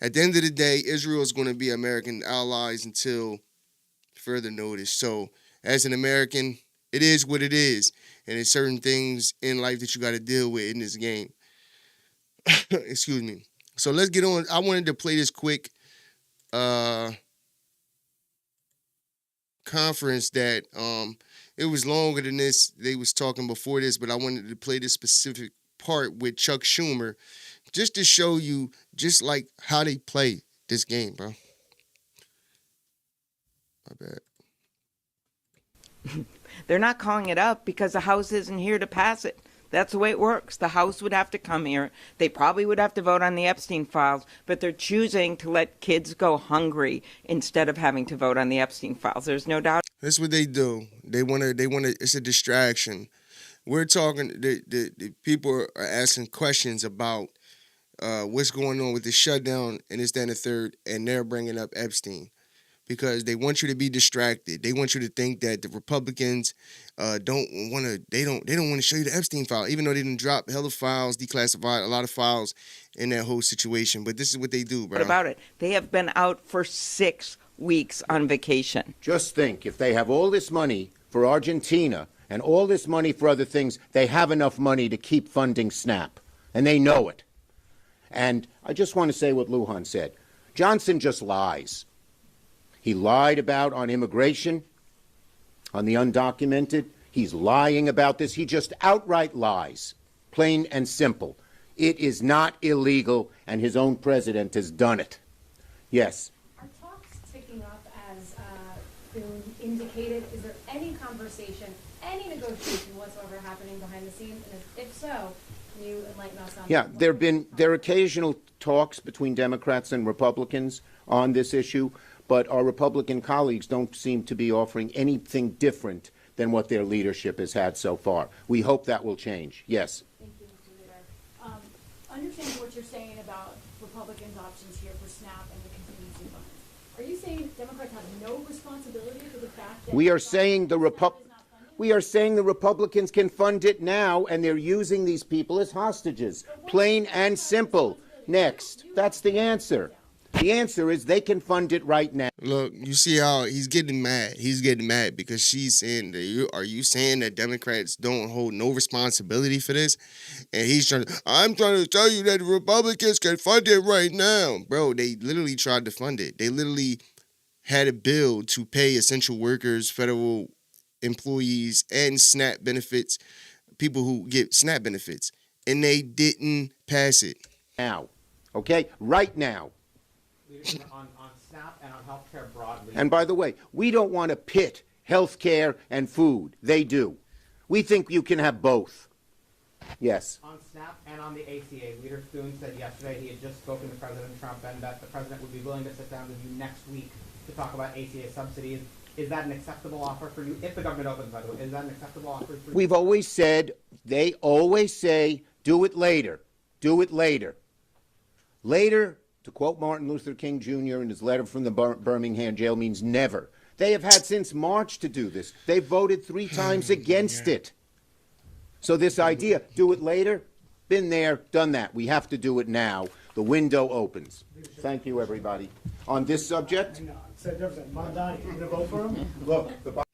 at the end of the day, Israel is going to be American allies until further notice. So as an American, it is what it is. And there's certain things in life that you got to deal with in this game. Excuse me. So let's get on. I wanted to play this quick conference that it was longer than this. They was talking before this, but I wanted to play this specific part with Chuck Schumer just to show you just like how they play this game, bro. My bad. They're not calling it up because the House isn't here to pass it. That's the way it works. The House would have to come here. They probably would have to vote on the Epstein files, but they're choosing to let kids go hungry instead of having to vote on the Epstein files. There's no doubt. That's what they do. They want to, it's a distraction. We're talking, the people are asking questions about what's going on with the shutdown and this, that, and the third, and they're bringing up Epstein. Because they want you to be distracted. They want you to think that the Republicans don't want to show you the Epstein file, even though they didn't drop hella files, declassified a lot of files in that whole situation. But this is what they do, bro. What about it? They have been out for 6 weeks on vacation. Just think, if they have all this money for Argentina and all this money for other things, they have enough money to keep funding SNAP. And they know it. And I just want to say what Lujan said. Johnson just lies. He lied about on immigration, on the undocumented. He's lying about this. He just outright lies, plain and simple. It is not illegal, and his own president has done it. Yes. Are talks picking up as Boone indicated? Is there any conversation, any negotiation whatsoever happening behind the scenes? And if so, can you enlighten us on Yeah, that? there are occasional talks between Democrats and Republicans on this issue, but our Republican colleagues don't seem to be offering anything different than what their leadership has had so far. We hope that will change. Yes. Thank you, Mr. Leader. Understanding what you're saying about Republicans' options here for SNAP and the contingency fund, are you saying Democrats have no responsibility for the fact that We are saying the Republicans can fund it now, and they're using these people as hostages. Plain and simple. Next. That's the answer. The answer is they can fund it right now. Look, you see how he's getting mad. He's getting mad because she's saying that are you saying that Democrats don't hold no responsibility for this? And he's I'm trying to tell you that the Republicans can fund it right now. Bro, they literally tried to fund it. They literally had a bill to pay essential workers, federal employees, and SNAP benefits, people who get SNAP benefits. And they didn't pass it. Now. Okay? Right now. On SNAP and on healthcare broadly. And by the way, we don't want to pit health care and food. They do. We think you can have both. Yes. On SNAP and on the ACA, Leader Thune said yesterday he had just spoken to President Trump and that the president would be willing to sit down with you next week to talk about ACA subsidies. Is that an acceptable offer for you? If the government opens, by the way, is that an acceptable offer for you? We've always said, they always say, do it later. Do it later. Later, to quote Martin Luther King Jr. in his letter from the Birmingham jail, means never. They have had since March to do this. They voted 3 times against it. So this idea, do it later, been there, done that. We have to do it now. The window opens. Thank you, everybody. On this subject? Look, the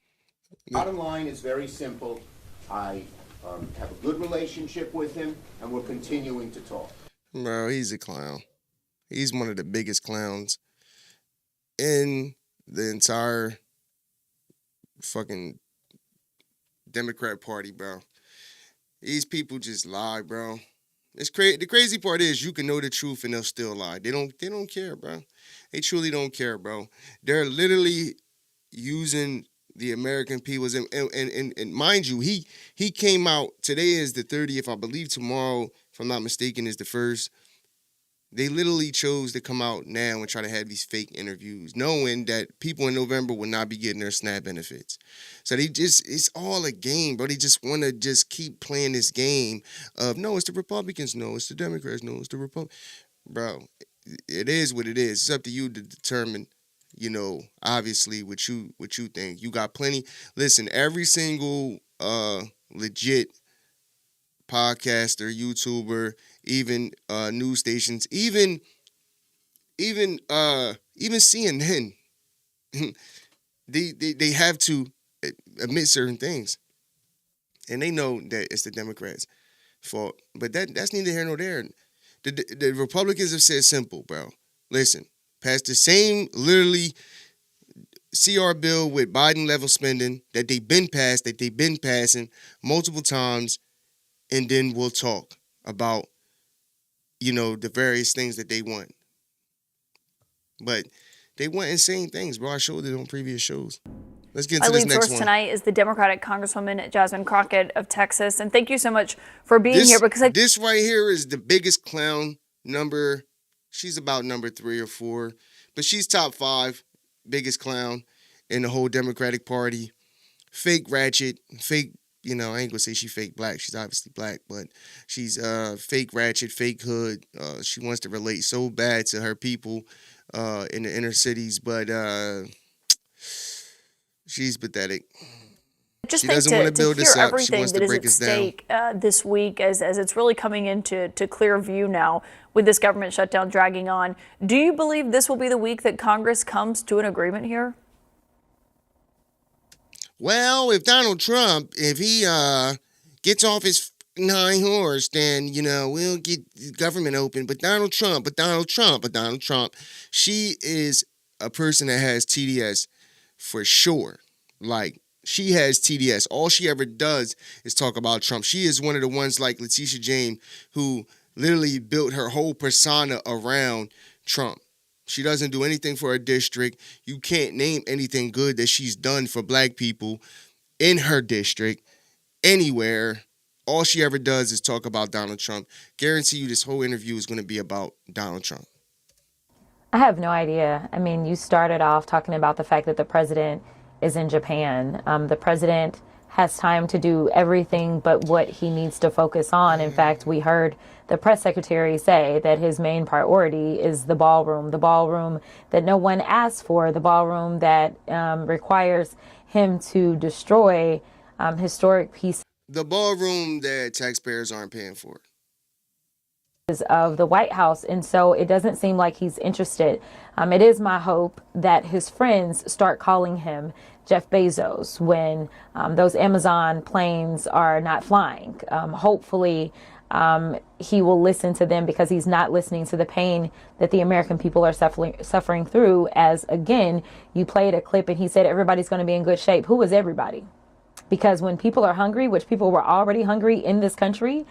bottom line is very simple. I have a good relationship with him, and we're continuing to talk. Bro, he's a clown. He's one of the biggest clowns in the entire fucking Democrat Party, bro. These people just lie, bro. It's crazy. The crazy part is you can know the truth and they'll still lie. They don't care, bro. They truly don't care, bro. They're literally using the American people. And mind you, he came out, today is the 30th, I believe tomorrow, if I'm not mistaken, is the 1st. They literally chose to come out now and try to have these fake interviews, knowing that people in November will not be getting their SNAP benefits. So it's all a game, bro. They just want to just keep playing this game of, no, it's the Republicans, no, it's the Democrats, no, it's the Republicans. Bro, it is what it is. It's up to you to determine you know, obviously what you think. You got plenty. Listen, every single legit podcaster, YouTuber, even news stations, even CNN, they have to admit certain things, and they know that it's the Democrats' fault. But that's neither here nor there. The Republicans have said simple, bro. Listen, pass the same literally CR bill with Biden level spending that they've been passing multiple times, and then we'll talk about, you know, the various things that they want. But they want insane things, bro. I showed it on previous shows. Let's get into this next one. Tonight is the Democratic Congresswoman Jasmine Crockett of Texas, and thank you so much for being here. Because this right here is the biggest clown number. She's about number 3 or 4, but she's top 5 biggest clown in the whole Democratic Party. Fake ratchet, fake. You know, I ain't gonna say she fake black. She's obviously black, but she's fake ratchet, fake hood. She wants to relate so bad to her people in the inner cities, but she's pathetic. Just she think doesn't want to build hear this up. She everything wants that to is break at us down. stake this week as it's really coming into clear view now with this government shutdown dragging on. Do you believe this will be the week that Congress comes to an agreement here? Well, if Donald Trump, if he gets off his high horse, then, you know, we'll get the government open. But Donald Trump, she is a person that has TDS for sure. Like, she has TDS. All she ever does is talk about Trump. She is one of the ones like Letitia James who literally built her whole persona around Trump. She doesn't do anything for her district. You can't name anything good that she's done for black people in her district anywhere. All she ever does is talk about Donald Trump. Guarantee you this whole interview is going to be about Donald Trump. I have no idea. I mean, you started off talking about the fact that the president is in Japan. The president has time to do everything but what he needs to focus on. In fact, we heard the press secretary say that his main priority is the ballroom that no one asked for, the ballroom that requires him to destroy historic pieces. The ballroom that taxpayers aren't paying for. Of the White House, and so it doesn't seem like he's interested. It is my hope that his friends start calling him Jeff Bezos when those Amazon planes are not flying. Hopefully he will listen to them, because he's not listening to the pain that the American people are suffering through. As again, you played a clip and he said everybody's going to be in good shape. Who is everybody? Because when people are hungry, which people were already hungry in this country,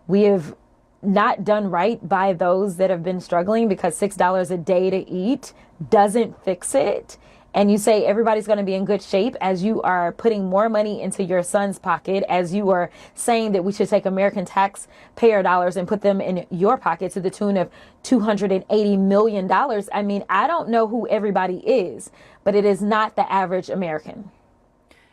we have not done right by those that have been struggling, because $6 a day to eat doesn't fix it. And you say everybody's going to be in good shape as you are putting more money into your son's pocket, as you are saying that we should take American taxpayer dollars and put them in your pocket to the tune of $280 million. I mean, I don't know who everybody is, but it is not the average American.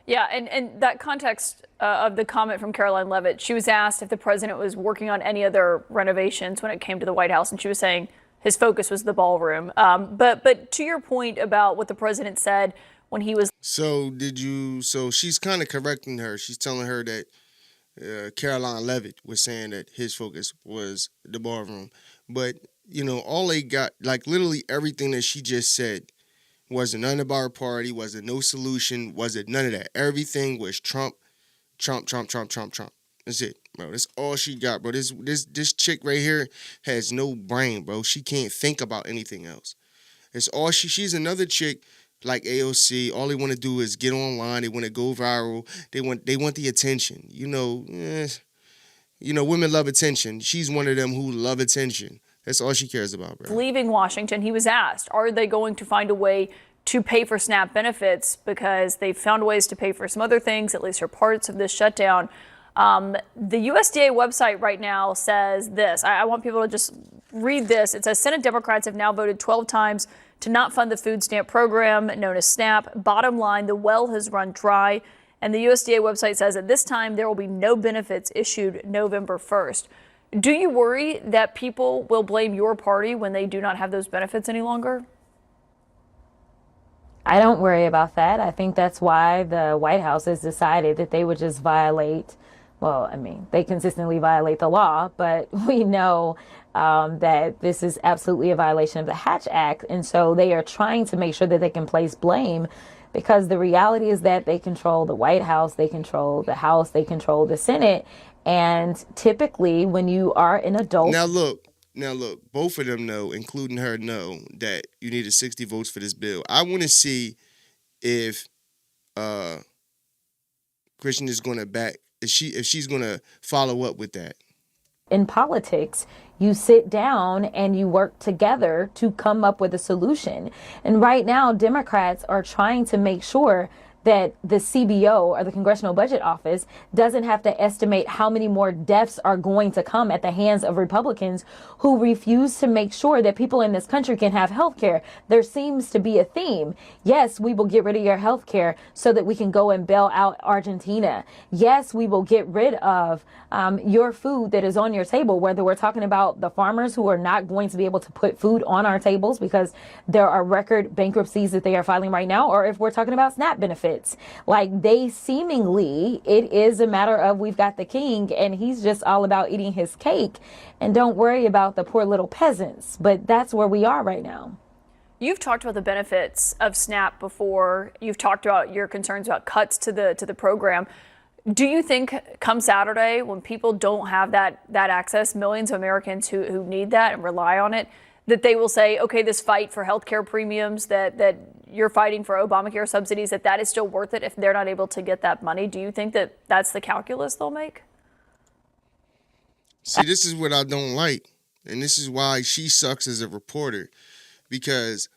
Yeah, and that context of the comment from Caroline Leavitt, she was asked if the president was working on any other renovations when it came to the White House, and she was saying his focus was the ballroom. But to your point about what the president said when he was... So she's kind of correcting her. She's telling her that Caroline Leavitt was saying that his focus was the ballroom. But, you know, all they got, like literally everything that she just said, wasn't none about our party, wasn't no solution, wasn't none of that. Everything was Trump, Trump, Trump, Trump, Trump, Trump. That's it, bro. That's all she got, bro. This chick right here has no brain, bro. She can't think about anything else. It's all she's another chick like AOC. All they want to do is get online. They want to go viral. They want the attention. You know, women love attention. She's one of them who love attention. That's all she cares about, bro. Leaving Washington, he was asked, are they going to find a way to pay for SNAP benefits, because they've found ways to pay for some other things, at least for parts of this shutdown. The USDA website right now says this. I want people to just read this. It says Senate Democrats have now voted 12 times to not fund the food stamp program known as SNAP. Bottom line, the well has run dry. And the USDA website says at this time there will be no benefits issued November 1st. Do you worry that people will blame your party when they do not have those benefits any longer? I don't worry about that. I think that's why the White House has decided that they would just violate, well, I mean, they consistently violate the law, but we know that this is absolutely a violation of the Hatch Act. And so they are trying to make sure that they can place blame, because the reality is that they control the White House, they control the House, they control the Senate. And typically when you are an adult. Now look, both of them know, including her, know that you needed 60 votes for this bill. I want to see if Christian is going to back, if she's going to follow up with that. In politics, you sit down and you work together to come up with a solution. And right now, Democrats are trying to make sure that the CBO, or the Congressional Budget Office, doesn't have to estimate how many more deaths are going to come at the hands of Republicans who refuse to make sure that people in this country can have health care. There seems to be a theme. Yes, we will get rid of your health care so that we can go and bail out Argentina. Yes, we will get rid of your food that is on your table, whether we're talking about the farmers who are not going to be able to put food on our tables because there are record bankruptcies that they are filing right now, or if we're talking about SNAP benefits. Like, they seemingly, it is a matter of, we've got the king and he's just all about eating his cake, and don't worry about the poor little peasants. But that's where we are right now. You've talked about the benefits of SNAP before. You've talked about your concerns about cuts to the program. Do you think come Saturday, when people don't have that access, millions of Americans who need that and rely on it, that they will say, okay, this fight for healthcare premiums that you're fighting for Obamacare subsidies, that is still worth it if they're not able to get that money? Do you think that that's the calculus they'll make? See, this is what I don't like, and this is why she sucks as a reporter, because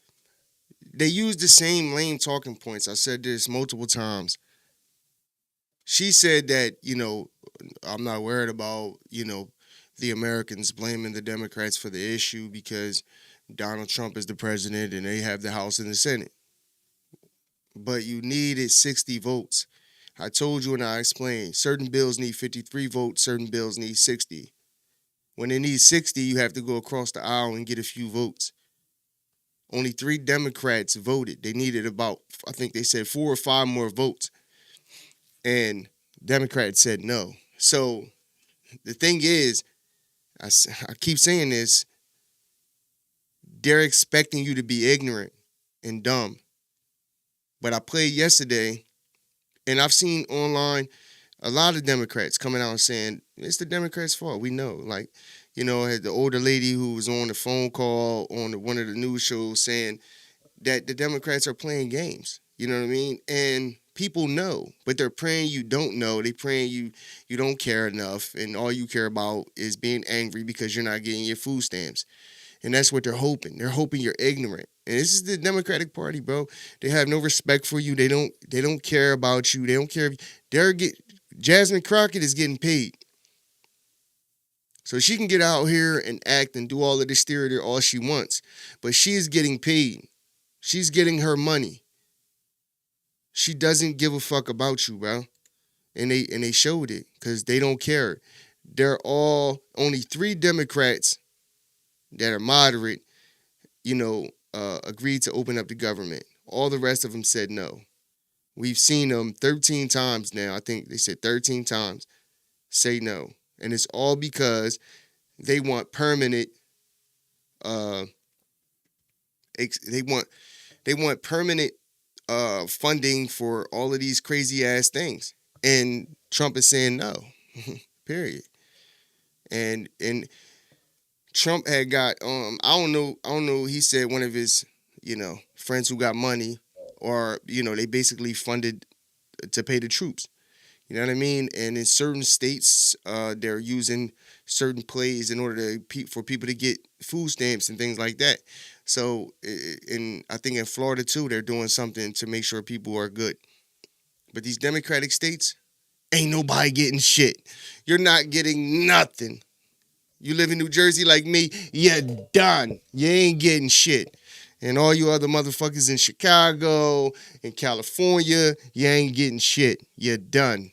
they use the same lame talking points. I said this multiple times. She said that, I'm not worried about, the Americans blaming the Democrats for the issue because Donald Trump is the president and they have the House and the Senate. But you needed 60 votes. I told you and I explained, certain bills need 53 votes, certain bills need 60. When they need 60, you have to go across the aisle and get a few votes. Only 3 Democrats voted. They needed about, I think they said 4 or 5 more votes. And Democrats said no. So the thing is, I keep saying this, they're expecting you to be ignorant and dumb. But I played yesterday, and I've seen online a lot of Democrats coming out and saying, it's the Democrats' fault. We know. Like, I had the older lady who was on the phone call on one of the news shows saying that the Democrats are playing games. You know what I mean? And people know, but they're praying you don't know. They praying you don't care enough, and all you care about is being angry because you're not getting your food stamps. And that's what they're hoping. They're hoping you're ignorant. And this is the Democratic Party, bro. They have no respect for you. They don't care about you. They don't care. Jasmine Crockett is getting paid. So she can get out here and act and do all of this theater all she wants. But she is getting paid. She's getting her money. She doesn't give a fuck about you, bro. And they showed it because they don't care. They're only 3 Democrats that are moderate, agreed to open up the government. All the rest of them said no. We've seen them 13 times now. I think they said 13 times say no. And it's all because they want permanent they want permanent funding for all of these crazy ass things. And Trump is saying no. Period. And Trump had got I don't know, he said one of his, friends who got money, or, they basically funded to pay the troops. You know what I mean? And in certain states, they're using certain plays in order for people to get food stamps and things like that. So, I think in Florida too, they're doing something to make sure people are good. But these Democratic states, ain't nobody getting shit. You're not getting nothing. You live in New Jersey like me, you're done. You ain't getting shit. And all you other motherfuckers in Chicago, in California, you ain't getting shit. You're done.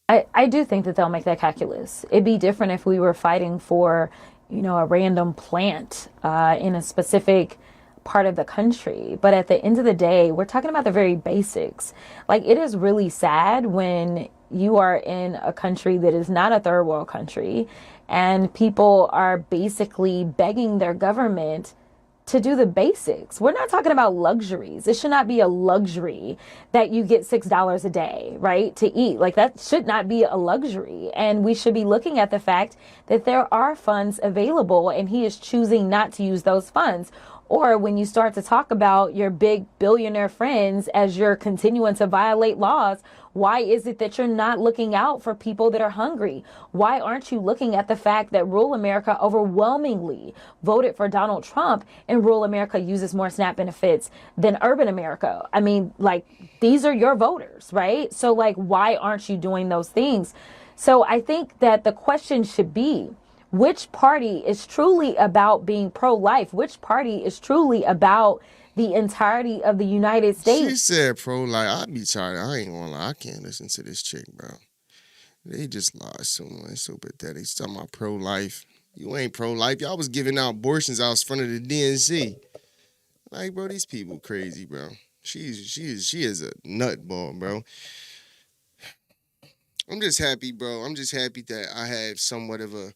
I do think that they'll make that calculus. It'd be different if we were fighting for, a random plant in a specific part of the country. But at the end of the day, we're talking about the very basics. Like, it is really sad when you are in a country that is not a third world country and people are basically begging their government to do the basics. We're not talking about luxuries. It should not be a luxury that you get $6 a day, right, to eat. Like, that should not be a luxury. And we should be looking at the fact that there are funds available and he is choosing not to use those funds. Or when you start to talk about your big billionaire friends as you're continuing to violate laws, why is it that you're not looking out for people that are hungry? Why aren't you looking at the fact that rural America overwhelmingly voted for Donald Trump and rural America uses more SNAP benefits than urban America? I mean, like, these are your voters, right? So, like, why aren't you doing those things? So I think that the question should be, which party is truly about being pro-life? Which party is truly about the entirety of the United States? She said pro-life. I'd be tired. I ain't gonna lie. I can't listen to this chick, bro. They just lie so much. So pathetic. She's talking about pro-life. You ain't pro-life. Y'all was giving out abortions out in front of the DNC. Like, bro, these people crazy, bro. She is a nutball, bro. I'm just happy, bro. I'm just happy that I have somewhat of a,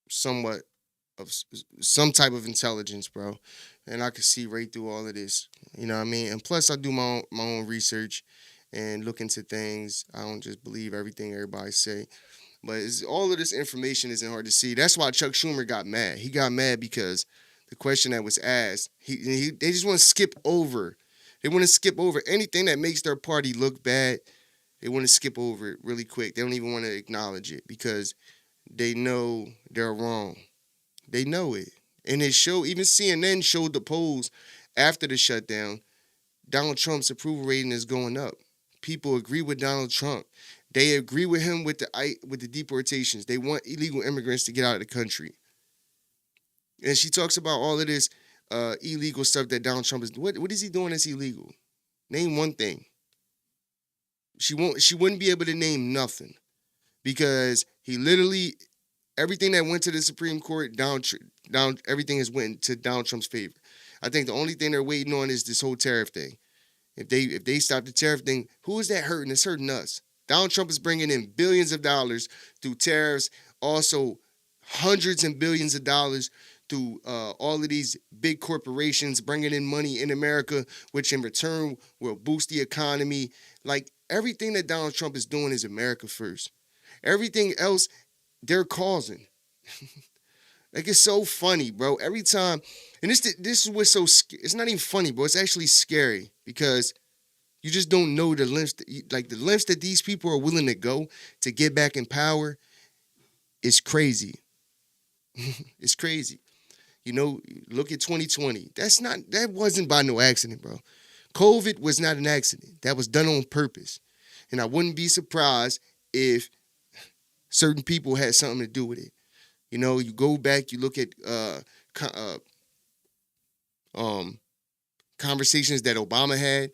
somewhat of some type of intelligence, bro. And I can see right through all of this. You know what I mean? And plus, I do my own research and look into things. I don't just believe everything everybody say. But all of this information isn't hard to see. That's why Chuck Schumer got mad. He got mad because the question that was asked, they just want to skip over. They want to skip over anything that makes their party look bad. They want to skip over it really quick. They don't even want to acknowledge it because they know they're wrong. They know it. And it showed, even CNN showed the polls after the shutdown. Donald Trump's approval rating is going up. People agree with Donald Trump. They agree with him with the deportations. They want illegal immigrants to get out of the country. And she talks about all of this illegal stuff that Donald Trump is. What is he doing that's illegal? Name one thing. She wouldn't be able to name nothing because he literally, everything that went to the Supreme Court, everything has went to Donald Trump's favor. I think the only thing they're waiting on is this whole tariff thing. If they stop the tariff thing, who is that hurting? It's hurting us. Donald Trump is bringing in billions of dollars through tariffs, also hundreds and billions of dollars through all of these big corporations bringing in money in America, which in return will boost the economy. Like, everything that Donald Trump is doing is America first. Everything else, they're causing. Like, it's so funny, bro. Every time, and this is what's so, it's not even funny, bro. It's actually scary because you just don't know the lengths, the lengths that these people are willing to go to get back in power is crazy. It's crazy. Look at 2020. That wasn't by no accident, bro. COVID was not an accident. That was done on purpose. And I wouldn't be surprised if certain people had something to do with it. You go back, you look at conversations that Obama had.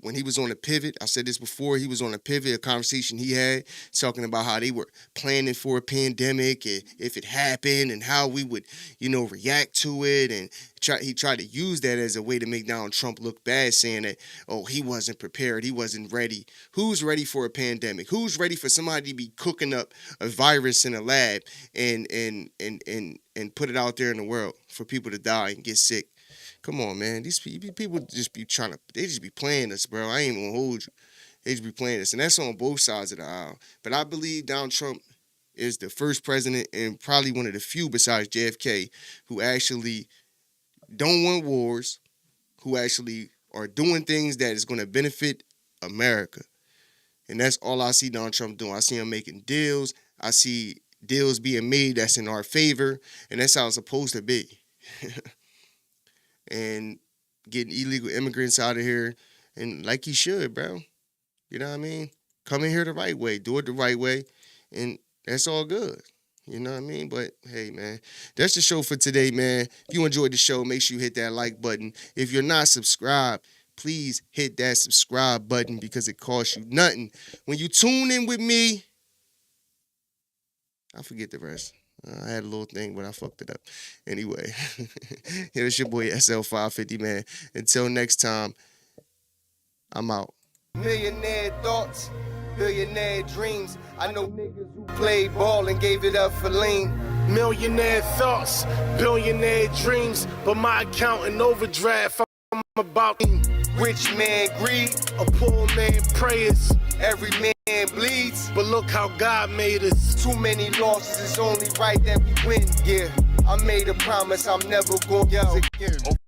When he was on a pivot, I said this before, he was on a pivot, a conversation he had talking about how they were planning for a pandemic and if it happened and how we would, react to it. And he tried to use that as a way to make Donald Trump look bad, saying that, oh, he wasn't prepared, he wasn't ready. Who's ready for a pandemic? Who's ready for somebody to be cooking up a virus in a lab and put it out there in the world for people to die and get sick? Come on, man. These people just be they just be playing us, bro. I ain't gonna hold you. They just be playing us. And that's on both sides of the aisle. But I believe Donald Trump is the first president and probably one of the few besides JFK who actually don't want wars, who actually are doing things that is going to benefit America. And that's all I see Donald Trump doing. I see him making deals. I see deals being made that's in our favor. And that's how it's supposed to be. And getting illegal immigrants out of here, and like he should, bro. You know what I mean? Come in here the right way, do it the right way, and that's all good. You know what I mean? But hey, man, that's the show for today, man. If you enjoyed the show, make sure you hit that like button. If you're not subscribed, please hit that subscribe button because it costs you nothing. When you tune in with me, I forget the rest. I had a little thing, but I fucked it up. Anyway, here's your boy SL550, man. Until next time, I'm out. Millionaire thoughts, billionaire dreams. I know niggas who played ball and gave it up for lean. Millionaire thoughts, billionaire dreams, but my account in overdraft. I'm about Rich man greed, a poor man prayers. every man bleeds. But look how God made us. Too many losses, it's only right that we win. Yeah, I made a promise I'm never gonna lose again.